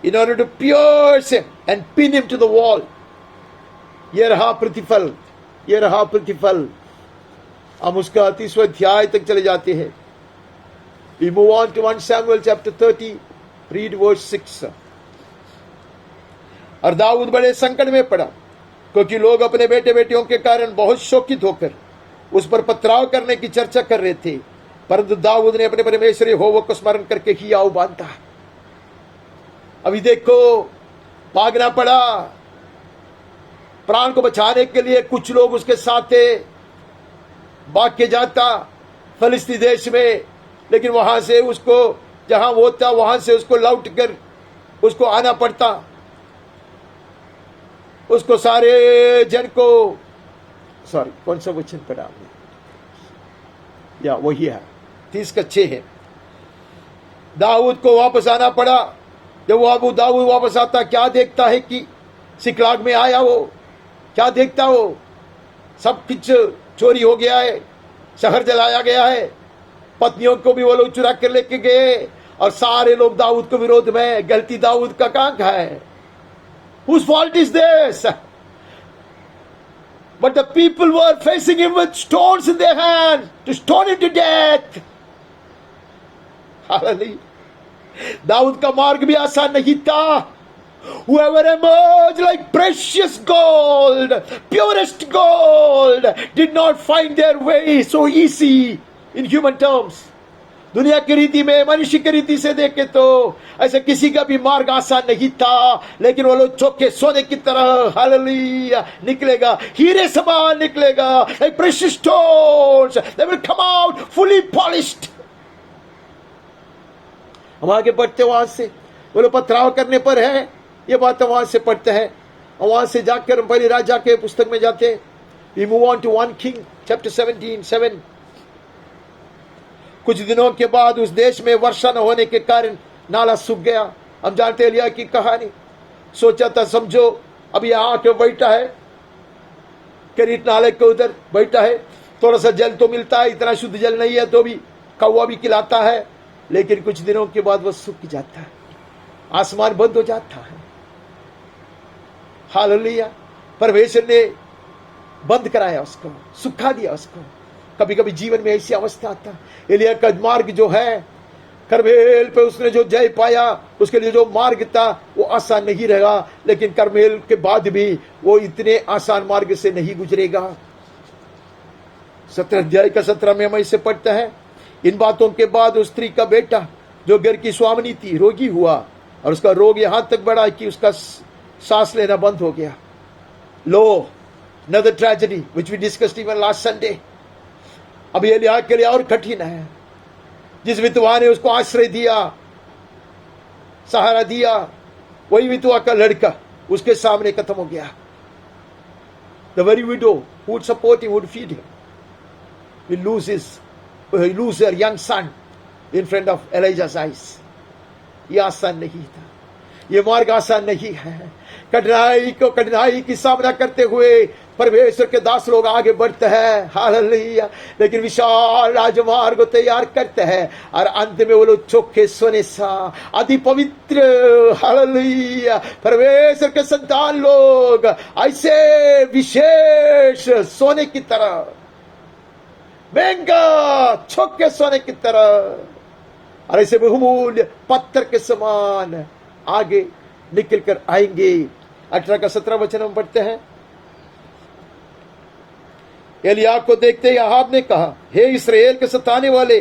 in order to pierce him and pin him to the wall. ये रहा प्रतिफल, ये रहा प्रतिफल। हम उसका 30वां अध्याय तक चले जाते हैं। We move on to 1 Samuel chapter 30, read verse 6. और दाऊद बड़े संकट में पड़ा, क्योंकि लोग अपने बेटे बेटियों के कारण बहुत शोकित होकर उस पर पथराव करने की चर्चा कर रहे थे, परंतु दाऊद ने अपने परमेश्वर यहोवा को स्मरण करके हियाव बांधा। अभी देखो, भागना पड़ा प्राण को बचाने के लिए। कुछ लोग उसके साथ थे, भाग के जाता फलिस्ती देश में, लेकिन वहां से उसको, जहां वो था वहां से उसको लौट कर उसको आना पड़ता। उसको सारे जन को, सॉरी कौन सा वचन पढ़ा आपने? या वही है 30:6 है। दाऊद को वापस आना पड़ा। जब वो दाऊद वापस आता, क्या देखता है कि सिकलाग में आया वो, क्या देखता हो? सब कुछ चोरी हो गया है, शहर जलाया गया है, पत्नियों को भी वो लोग चुरा कर लेके गए, और सारे लोग दाऊद के विरोध में। गलती दाऊद का कहां है? Whose fault is this? But the people were facing him with stones in their hands to stone him to death. Hallelujah. Dawood का मार्ग भी आसान नहीं था। Whoever emerged like precious gold, purest gold, did not find their way so easy in human terms. दुनिया की रीति में, मनुष्य की रीति से देखे तो ऐसे किसी का भी मार्ग आसान नहीं था, लेकिन वो लोग चौके सोने की तरह हालेलुया निकलेगा, हीरे समान निकलेगा, like precious stones, they will come out fully polished. हम आगे बढ़ते वहां से, वो लोग पथराव करने पर है, ये बात वहां से पढ़ते हैं, और वहां से जाकर हम पहले राजा के पुस्तक में जाते हैं। We move on to 1 King chapter 17:7. कुछ दिनों के बाद उस देश में वर्षा न होने के कारण नाला सूख गया। हम जानते एलिया की कहानी। सोचा था, समझो अब यहाँ आके बैठा है, करीत नाले के उधर बैठा है, थोड़ा सा जल तो मिलता है, इतना शुद्ध जल नहीं है तो भी कौवा भी खिलाता है, लेकिन कुछ दिनों के बाद वह सूख जाता है, आसमान बंद हो जाता है। हालेलुया। परमेश्वर ने बंद कराया उसको, सुखा दिया उसको। कभी कभी जीवन में ऐसी अवस्था आता। एलिया का मार्ग जो है, करमेल पे उसने जो जय पाया, उसके लिए जो मार्ग था वो आसान नहीं रहेगा, लेकिन करमेल के बाद भी वो इतने आसान मार्ग से नहीं गुजरेगा। 17 अध्याय का 17 में हम इसे पढ़ते हैं। इन बातों के बाद उस स्त्री का बेटा जो घर की स्वामिनी थी रोगी हुआ, और उसका रोग यहां तक बढ़ा कि उसका सांस लेना बंद हो गया। लो, another tragedy which we discussed even last Sunday. अब एलिया के लिए और कठिन है। जिस विधवा ने उसको आश्रय दिया, सहारा दिया, वही विधवा का लड़का उसके सामने खत्म हो गया। The very widow who would support him, would feed him, will lose her young son in front of Elijah's eyes. ये आसान नहीं था, ये मार्ग आसान नहीं है। कठिनाई की सामना करते हुए परमेश्वर के दास लोग आगे बढ़ते हैं, हालेलुया, लेकिन विशाल राजमार्ग को तैयार करते हैं, और अंत में वो लोग चोखे सोने सा अति पवित्र, हालेलुया, परमेश्वर के संतान लोग ऐसे विशेष सोने की तरह, महंगा चोखे सोने की तरह, और ऐसे बहुमूल्य पत्थर के समान आगे निकल कर आएंगे। 18 का 17 वचन हम पढ़ते हैं। एलिया को देखते ही अहाब ने कहा, हे इस्राएल के सताने वाले,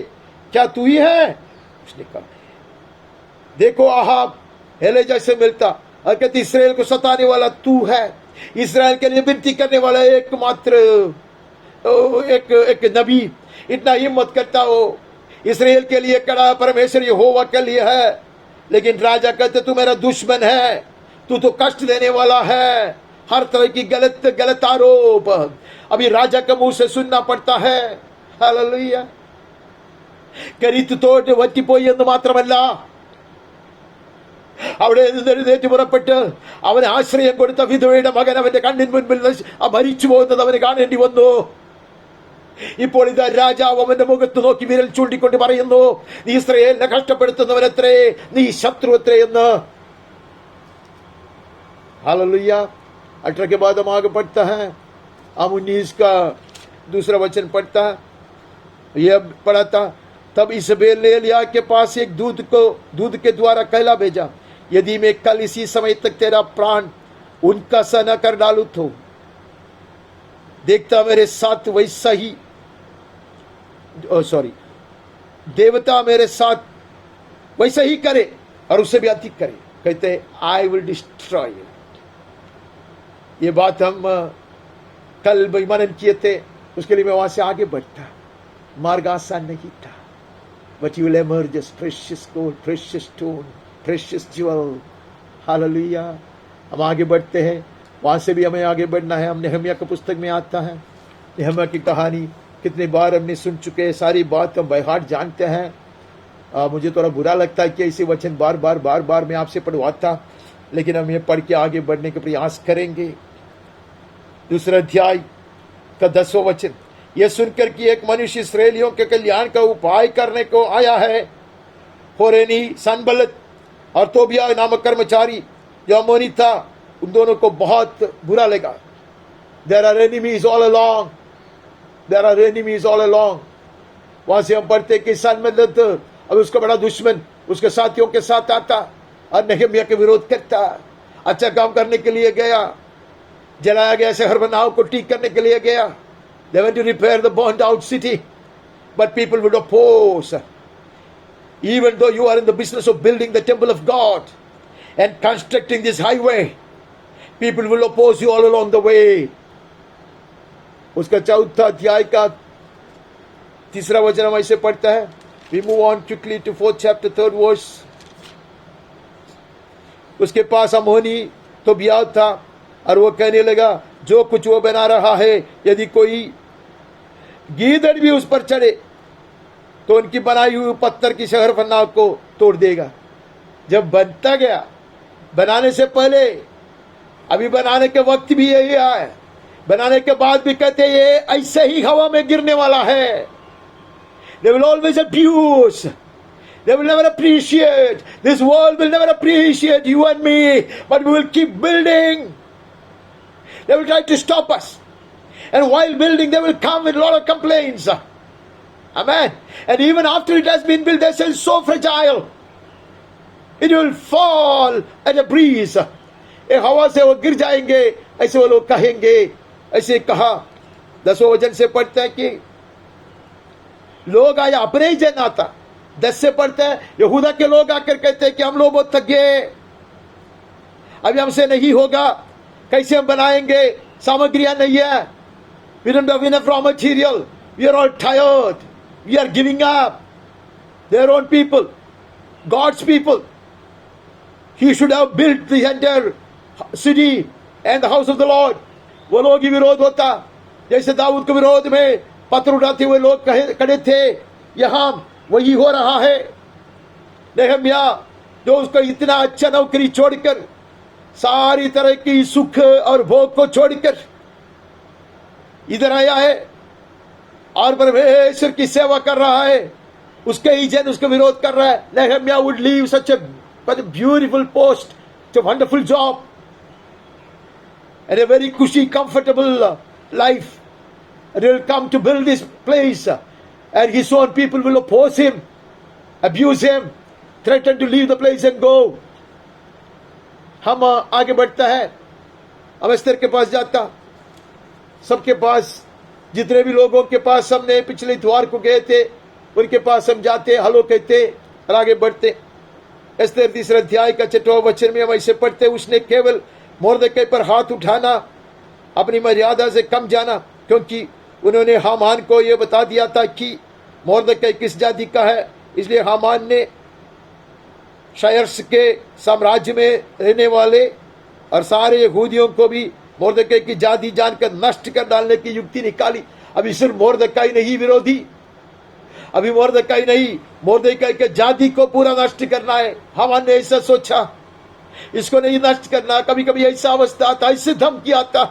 क्या तू ही है? उसने कहा, देखो आहाब एलिजा से मिलता और कहती इसराइल को सताने वाला तू है, इसराइल के लिए विनती करने वाला एकमात्र एक नबी इतना हिम्मत करता हो, इसराइल के लिए कड़ा परमेश्वर यहोवा के लिए है। लेकिन राजा कहते तू मेरा दुश्मन है, तू तो कष्ट देने वाला है, हर तरह की गलत आरोप अभी राजा के मुंह से सुनना पड़ता है। हालेलुया। കരുത്ത് തോറ്റ് വറ്റിപ്പോയി എന്ന് മാത്രമല്ല, അവിടെ എഴുന്നേറ്റ് പുറപ്പെട്ട് അവന് ആശ്രയം കൊടുത്ത വിധവയുടെ മകൻ അവന്റെ കണ്ണിന് മുൻപിൽ മരിച്ചു പോകുന്നത് അവന് കാണേണ്ടി വന്നു. ഇപ്പോൾ ഇതാ രാജാവ് അവന്റെ മുഖത്ത് നോക്കി വിരൽ ചൂണ്ടിക്കൊണ്ട് പറയുന്നു, നീ ഇസ്രായേലിനെ കഷ്ടപ്പെടുത്തുന്നവനത്രേ, നീ ശത്രു അത്രേ എന്ന്. हालेलुया। 18 के बाद हम आगे पढ़ता है, हम 19 का दूसरा वचन पढ़ता है। यह पढ़ा था, तब इजबेल ने एलिय्याह के पास एक दूध के द्वारा कहला भेजा, यदि मैं कल इसी समय तक तेरा प्राण उनका सा न कर डालू तो देखता मेरे साथ वैसा ही देवता मेरे साथ वैसा ही करे और उससे भी अधिक करे। कहते आई विल डिस्ट्रॉय। ये बात हम कल मनन किए थे, उसके लिए मैं वहां से आगे बढ़ता। मार्ग आसान नहीं था, but you will emerge as precious gold, precious stone, precious jewel. Hallelujah. हम आगे बढ़ते हैं, वहां से भी हमें आगे बढ़ना है। हम नेहमिया की पुस्तक में आता है, नेहमिया की कहानी कितनी बार हमने सुन चुके हैं, सारी बात हम बाय हार्ट जानते हैं। मुझे थोड़ा बुरा लगता है कि ऐसे वचन बार बार मैं आपसे पढ़वाता, लेकिन हम ये पढ़ के आगे बढ़ने का प्रयास करेंगे। दूसरा अध्याय का 10वां वचन, यह सुनकर कि एक मनुष्य इस्राएलियों के कल्याण का उपाय करने को आया है, होरेनी सनबलत और तोबिया नामक कर्मचारी जो अमोनी था, उन दोनों को बहुत बुरा लगा। There are enemies all along, there are enemies all along. वहां से हम पढ़ते कि सनबलत अब उसका बड़ा दुश्मन उसके साथियों के साथ आता और नेहमिया के विरोध करता। अच्छा काम करने के लिए गया, जलाया गया शहर बनाव को ठीक करने के लिए गया। They went to repair the burned out city, but people would oppose. Even though you are in the business of building the temple of God and constructing this highway, people will oppose you all along the way. उसका 4था अध्याय का 3रा वचन हम ऐसे पढ़ता है। We move on quickly to 4th chapter 3rd verse. उसके पास अमोनी तोबिया था और वो कहने लगा, जो कुछ वो बना रहा है, यदि कोई गीदड़ भी उस पर चढ़े तो उनकी बनाई हुई पत्थर की शहर फन्ना को तोड़ देगा। जब बनता गया, बनाने से पहले, अभी बनाने के वक्त भी यही है, बनाने के बाद भी कहते ये ऐसे ही हवा में गिरने वाला है। They will always abuse. They will never appreciate. This world will never appreciate you and me, but we will keep building. They will try to stop us. And while building, they will come with a lot of complaints. Amen. And even after it has been built, they say it's so fragile. It will fall at a breeze. एक हवा से वो गिर जाएंगे, ऐसे वो लोग कहेंगे। ऐसे कहा 10वें वचन से पढ़ते हैं कि लोग आए अपने ही जन आता। 10 से पढ़ते हैं यहूदा के लोग आकर कहते हैं कि हम लोग बहुत थक गए, अभी हमसे नहीं होगा, कैसे हम बनाएंगे, सामग्रियां नहीं है, we don't have enough raw material, we are all tired, we are giving up. Their own people, God's people, he should have built the entire city and the house of the Lord. वो लोग ही विरोध होता, जैसे दाऊद के विरोध में पत्थर उठाते हुए लोग खड़े थे, यहां वही हो रहा है। नेहमिया जो उसको इतना अच्छा नौकरी छोड़कर, सारी तरह की सुख और भोग को छोड़कर इधर आया है और परमेश्वर की सेवा कर रहा है, उसके ही जन उसका विरोध कर रहा है। Nehemiah would leave such a beautiful post, a wonderful job and a very cushy, comfortable life, and he will come to build this place, and his own people will oppose him, abuse him, threaten to leave the place and go. हम आगे बढ़ता है, हम एस्तर के पास जाता, सबके पास, जितने भी लोगों के पास हमने पिछले इतवार को गए थे, उनके पास हम जाते, हेलो कहते और आगे बढ़ते। एस्तेर 3 अध्याय का 6वां वचन में हम ऐसे पढ़ते, उसने केवल मोर्दकै पर हाथ उठाना, अपनी मर्यादा से कम जाना, क्योंकि उन्होंने हामान को यह बता दिया था कि मोर्दकै किस जाति का है। इसलिए हामान ने शायर्स के साम्राज्य में रहने वाले और सारे यहूदियों को भी मोर्दकै की जाति जानकर नष्ट कर डालने की युक्ति निकाली। अभी सिर्फ मोर्दकै नहीं विरोधी, अभी मोर्दकै नहीं, मोर्दकै के जाति को पूरा नष्ट करना है। हामान ने ऐसा सोचा, इसको नहीं नष्ट करना। कभी कभी ऐसा अवस्था आता, इससे धमकी आता,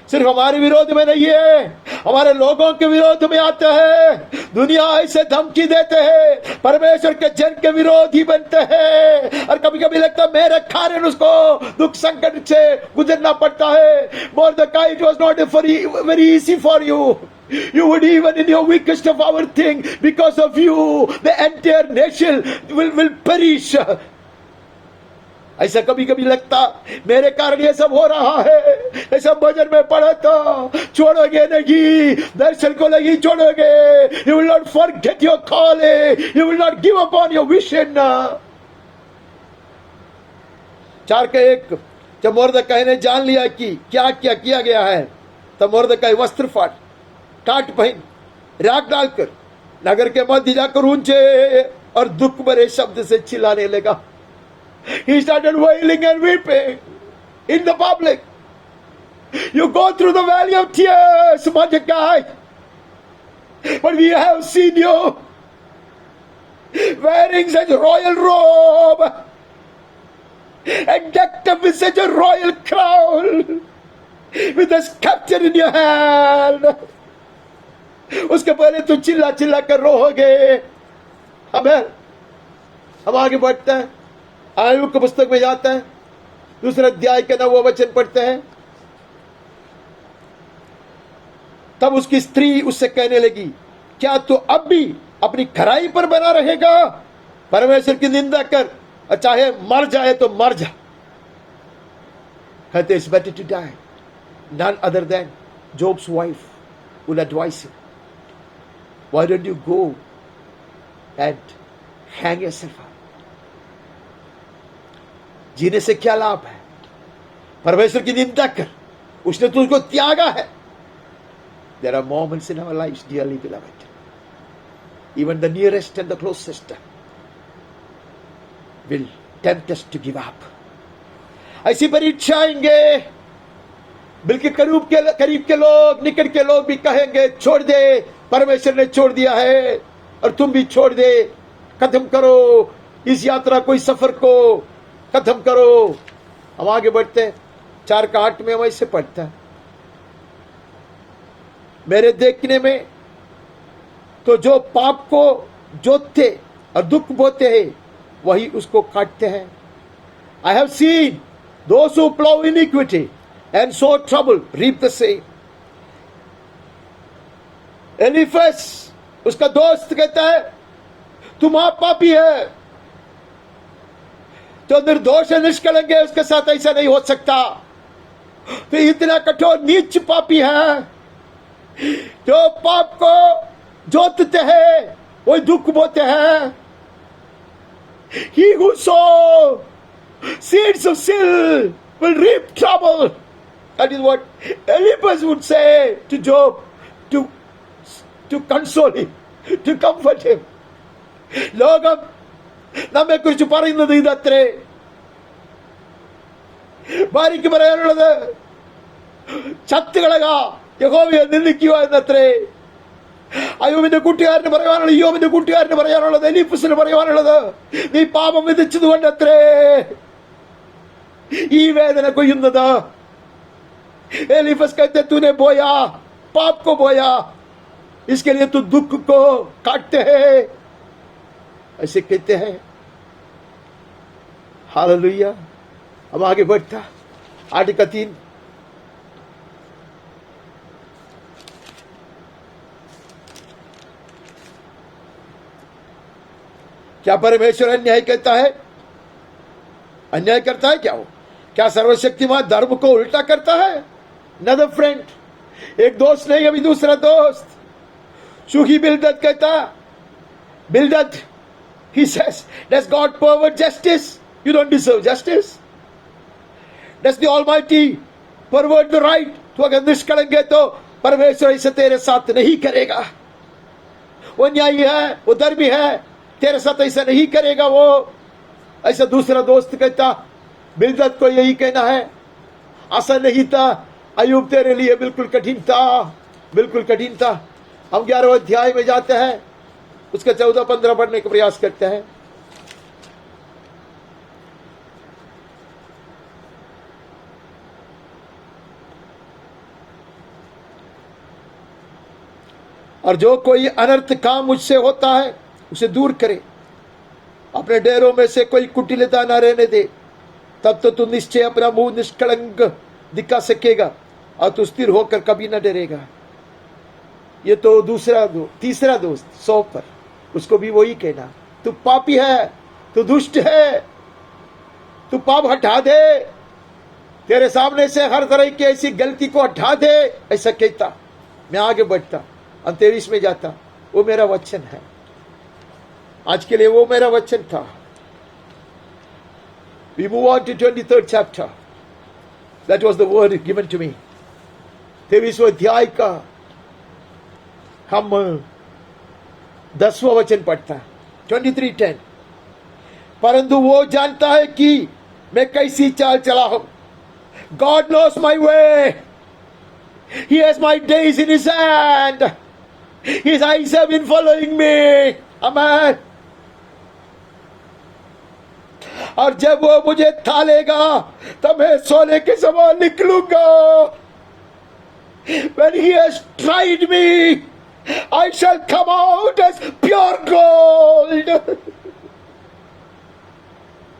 सिर्फ हमारे विरोध में नहीं है, हमारे लोगों के विरोध में आता है। दुनिया ऐसे धमकी देते हैं, परमेश्वर के जन के विरोधी बनते हैं, और कभी कभी लगता है मेरे कारण उसको दुख संकट से गुजरना पड़ता है। Mordecai, it was not very easy for you. You would even in your weakest of our thing, because of you, the entire nation will perish. ऐसा कभी कभी लगता मेरे कारण ये सब हो रहा है। ऐसा भजन में पढ़ा था, छोड़ोगे नहीं, दर्शन को नहीं छोड़ोगे। You will not forget your calling. You will not give up on your vision. 4:1 जब मोर्दकै ने जान लिया कि क्या क्या किया गया है, तब मोर्दकै वस्त्र फाड़, टाट पहन, राख डालकर नगर के मध्य जाकर ऊंचे और दुख भरे शब्द से चिल्लाने लगा। He started wailing and weeping in the public. You go through the valley of tears, Mordecai, but we have seen you wearing such a royal robe and decked up with such a royal crown, with a scepter in your hand. उसके पहले तो चिल्ला चिल्ला कर रोओगे। हम आगे बढ़ते हैं, आयुब की पुस्तक में जाते हैं, 2 अध्याय के 9वां वचन पढ़ते हैं। तब उसकी स्त्री उससे कहने लगी, क्या तू अब भी अपनी खराई पर बना रहेगा? परमेश्वर की निंदा कर, और चाहे मर जाए तो मर जा। कहते it's better to die. None other than Job's wife will advise him, why don't you go and hang yourself up? जीने से क्या लाभ है? परमेश्वर की निंदा कर, उसने तुझको त्यागा है। There are moments in our lives, dearly beloved, even the nearest and the closest will tempt us to give up. ऐसी परीक्षा आएंगे, बल्कि करीब के लोग, निकट के लोग भी कहेंगे छोड़ दे, परमेश्वर ने छोड़ दिया है और तुम भी छोड़ दे, खत्म करो इस यात्रा को, इस सफर को खत्म करो। हम आगे बढ़ते हैं, 4:8 में हम ऐसे पढ़ते हैं, मेरे देखने में तो जो पाप को जोतते और दुख बोते हैं वही उसको काटते हैं। I have seen those who plow iniquity and sow trouble reap the same. एलीफस उसका दोस्त कहता है तुम आप पापी है, जो निर्दोष है, निष्कलंक है, उसके साथ ऐसा नहीं हो सकता। तो इतना कठोर नीच पापी है, जो पाप को जोतते हैं वही दुख बोते हैं। He who sow seeds of sin will reap trouble. That is what Eliphaz would say to Job, to console him, to comfort him. ലോകം നമ്മെ കുറിച്ച് പറയുന്നത് ഇതത്രേ. ഭാര്യയ്ക്ക് പറയാനുള്ളത് ചത്തുകളക, യഹോവയെ നിന്ദിക്കുക എന്നത്രേ. അയ്യോബിന്റെ കൂട്ടുകാരന് പറയാനുള്ളത്, യോബിന്റെ കൂട്ടുകാരന് പറയാനുള്ളത്, എലീഫസിന് പറയാനുള്ളത് നീ പാപം വിധിച്ചതുകൊണ്ട് അത്രേ ഈ വേദന കൊയ്യുന്നത്. एलिफस कहते तूने बोया, पाप को बोया, इसके लिए तू दुख को काटते हैं, ऐसे कहते हैं। हालेलुया। अब आगे बढ़ता 8:3, क्या परमेश्वर अन्याय कहता है? अन्याय करता है क्या? वो क्या सर्वशक्तिमान धर्म को उल्टा करता है? Another friend, एक दोस्त नहीं अभी दूसरा दोस्त, शूही बिल्दद कहता, बिल्दद He says, does God pervert justice? You don't deserve justice. Does the Almighty pervert the right? तो अगर निष्कलंक है तो परमेश्वर ऐसे तेरे साथ नहीं करेगा. वो न्यायी है, वो धर्मी है, तेरे साथ ऐसा नहीं करेगा. वो ऐसा दूसरा दोस्त कहता, बिलदद को यही कहना है, आसान नहीं था अयूब, तेरे लिए बिल्कुल कठिन था, बिल्कुल कठिन था. हम 11वें अध्याय में जाते हैं, उसका 14-15 पढ़ने का प्रयास करते हैं. और जो कोई अनर्थ काम मुझसे होता है उसे दूर करे, अपने डेरों में से कोई कुटिलता न रहने दे. तब तो तू निश्चय अपना मुंह निष्कलंक दिखा सकेगा और तू स्थिर होकर कभी न डरेगा. ये तो तीसरा दोस्त 100 पर, उसको भी वही कहना, तू पापी है, तू दुष्ट है, तू पाप हटा दे, तेरे सामने से हर तरह की ऐसी गलती को हटा दे. ऐसा कहता, मैं आगे बढ़ता, 23 में जाता. वो मेरा वचन है आज के लिए, वो मेरा वचन था. We move on to 23rd chapter. That was the word given to me. 23वें अध्याय का हम 10वां वचन पढ़ता है. 23:10. परंतु वो जानता है कि मैं कैसी चाल चला हूं. God knows my way. He has my days in his hand. His eyes have been following me. Amen. और जब वो मुझे थालेगा तब मैं सोने के समान निकलूंगा. When he has tried me, I shall come out as pure gold,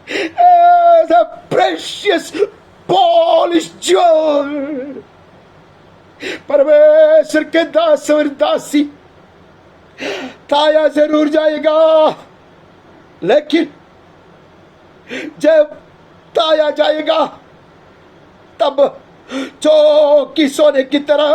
as a precious polished jewel. परमेश्वर के दास और दासी ताया जरूर जाएगा, लेकिन जब ताया जाएगा तब चौकी सोने की तरह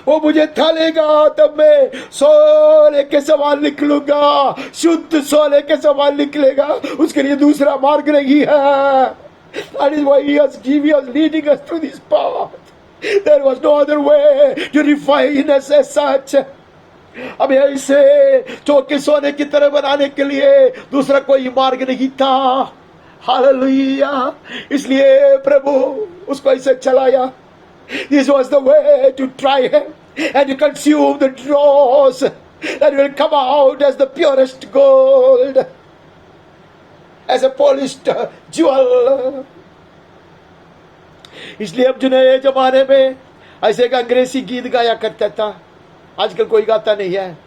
वो मुझे थालेगा. तब मैं सोने के समान निकलूंगा, शुद्ध सोने के समान निकलेगा. उसके लिए दूसरा मार्ग नहीं है. That is why he was leading us through this path. There was no other way to refine us as such. अब ऐसे चौके सोने की तरह बनाने के लिए दूसरा कोई मार्ग नहीं था. हालेलुया. इसलिए प्रभु उसको ऐसे चलाया. This was the way to try him and to consume the dross that will come out as the purest gold, as a polished jewel. इसलिए अब जो नए जमाने में ऐसे एक अंग्रेजी गीत गाया करता था, आजकल कोई गाता नहीं है.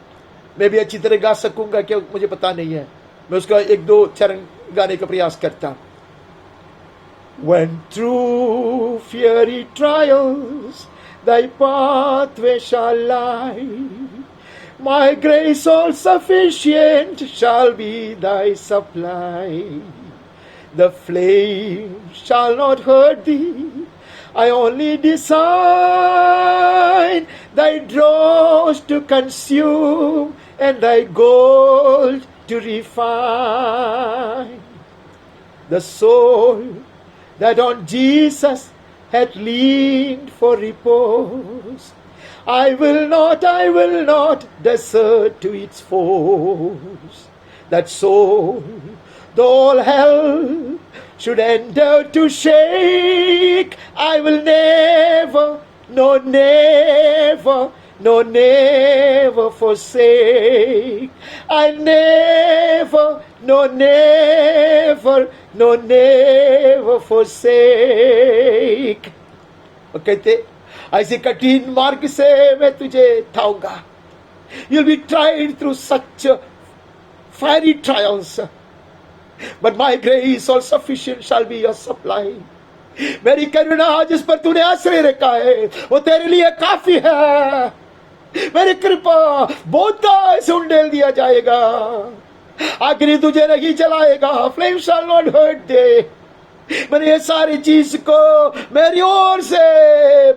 मैं भी अच्छी तरह गा सकूंगा क्या मुझे पता नहीं है. मैं उसका 1-2 चरण गाने का प्रयास करता. When through fiery trials thy pathway shall lie, my grace all sufficient shall be thy supply. The flame shall not hurt thee, I only design thy dross to consume and thy gold to refine. The soul that on Jesus hath leaned for repose, I will not desert to its foes. That soul, though all hell should endeavor to shake, I will never, no never, no never forsake. I'll never, no never, no never forsake. और कहते ऐसे कठिन मार्ग से मैं तुझे उठाऊंगा. You'll be tried through such fiery trials, but my grace all sufficient shall be your supply. मेरी करुणा जिस पर तूने आश्रय रखा है वो तेरे लिए काफी है. मेरी कृपा बोधा से उंडेल दिया जाएगा. अग्नि तुझे नहीं जलाएगा. Flame shall not hurt thee. मैंने ये सारी चीज को मेरी ओर से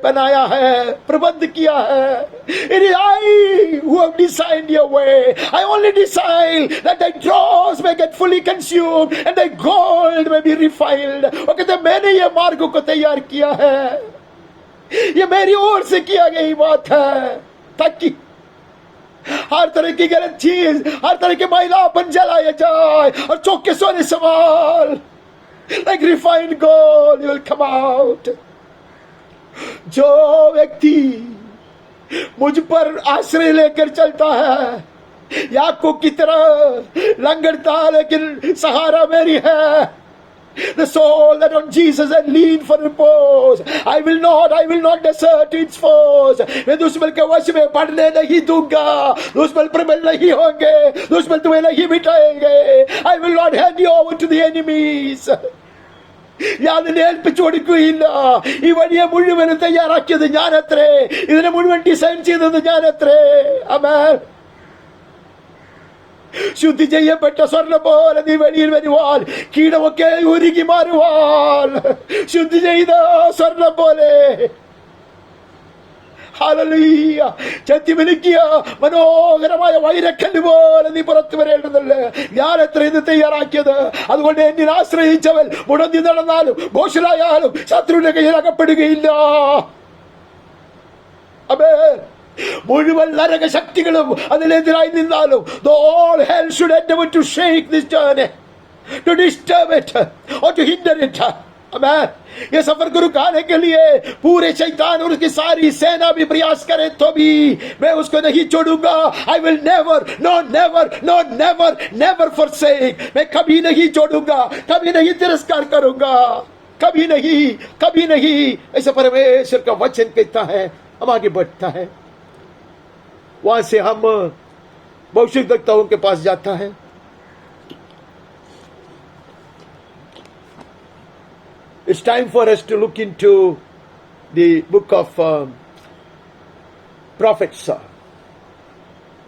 बनाया है, प्रबंध किया है. It is I who have designed your way. I only design that thy dross may get fully consumed and thy gold may be refined. वो कहते मैंने ये मार्ग को तैयार किया है, ये मेरी ओर से किया गई बात है, ताकि हर तरह की गलत चीज, हर तरह के मैलापन जलाया जाए और चौके सोने सवाल like refined gold you will come out. जो व्यक्ति मुझ पर आश्रय लेकर चलता है, याकूब की तरह लंगड़ता लेकिन सहारा मेरी है. The soul that on Jesus and lean for repose. I will not desert its foes. मैं दुश्मन के वश में पड़ने नहीं दूंगा. दुश्मन प्रबल नहीं होंगे, दुश्मन तुम्हें नहीं मिटाएंगे. I will not hand you over to the enemies. യാതൊരു ഏൽപ്പിച്ചുകൊടുക്കുകയില്ല. ഈ വഴിയെ മുഴുവനും തയ്യാറാക്കിയത് ഞാനത്രേ, ഇതിനെ മുഴുവൻ ഡിസൈൻ ചെയ്തത് ഞാനത്രേ. ആമേൻ. ശുദ്ധി ചെയ്യപ്പെട്ട സ്വർണ്ണം പോലെ നീ വെളിയിൽ വരുവാൻ, കീടമൊക്കെ ഉരുകി മാറുവാൻ, ശുദ്ധി ചെയ്ത സ്വർണ്ണം പോലെ. ഹല്ലേലൂയ. ചെത്തിമിനുക്കിയ മനോഹരമായ വൈരക്കല്ല് പോലെ നീ പുറത്തു വരേണ്ടതല്ലേ. ഞാൻ എത്ര ഇത് തയ്യാറാക്കിയത്. അതുകൊണ്ട് എന്നിൽ ആശ്രയിച്ചവൻ മുടന്തി നടന്നാലും ഘോഷലായാലും ശത്രുവിന്റെ കയ്യിൽ അകപ്പെടുകയില്ല. ആമേൻ. മുഴുവൻ നരക ശക്തികളും അതിനെതിരായി നിന്നാലും the all hell should endeavor to shake this journey, to disturb it or to hinder it. आमेन. ये सफर को रुकाने के लिए पूरे शैतान और उसकी सारी सेना भी प्रयास करे तो भी मैं उसको नहीं छोड़ूंगा. I will never forsake. मैं कभी नहीं छोड़ूंगा, कभी नहीं तिरस्कार करूंगा, कभी नहीं. ऐसा परमेश्वर का वचन कहता है. हम आगे बढ़ता है, वहां से हम भविष्यद्वक्ताओं के पास जाता है. It's time for us to look into the book of prophets.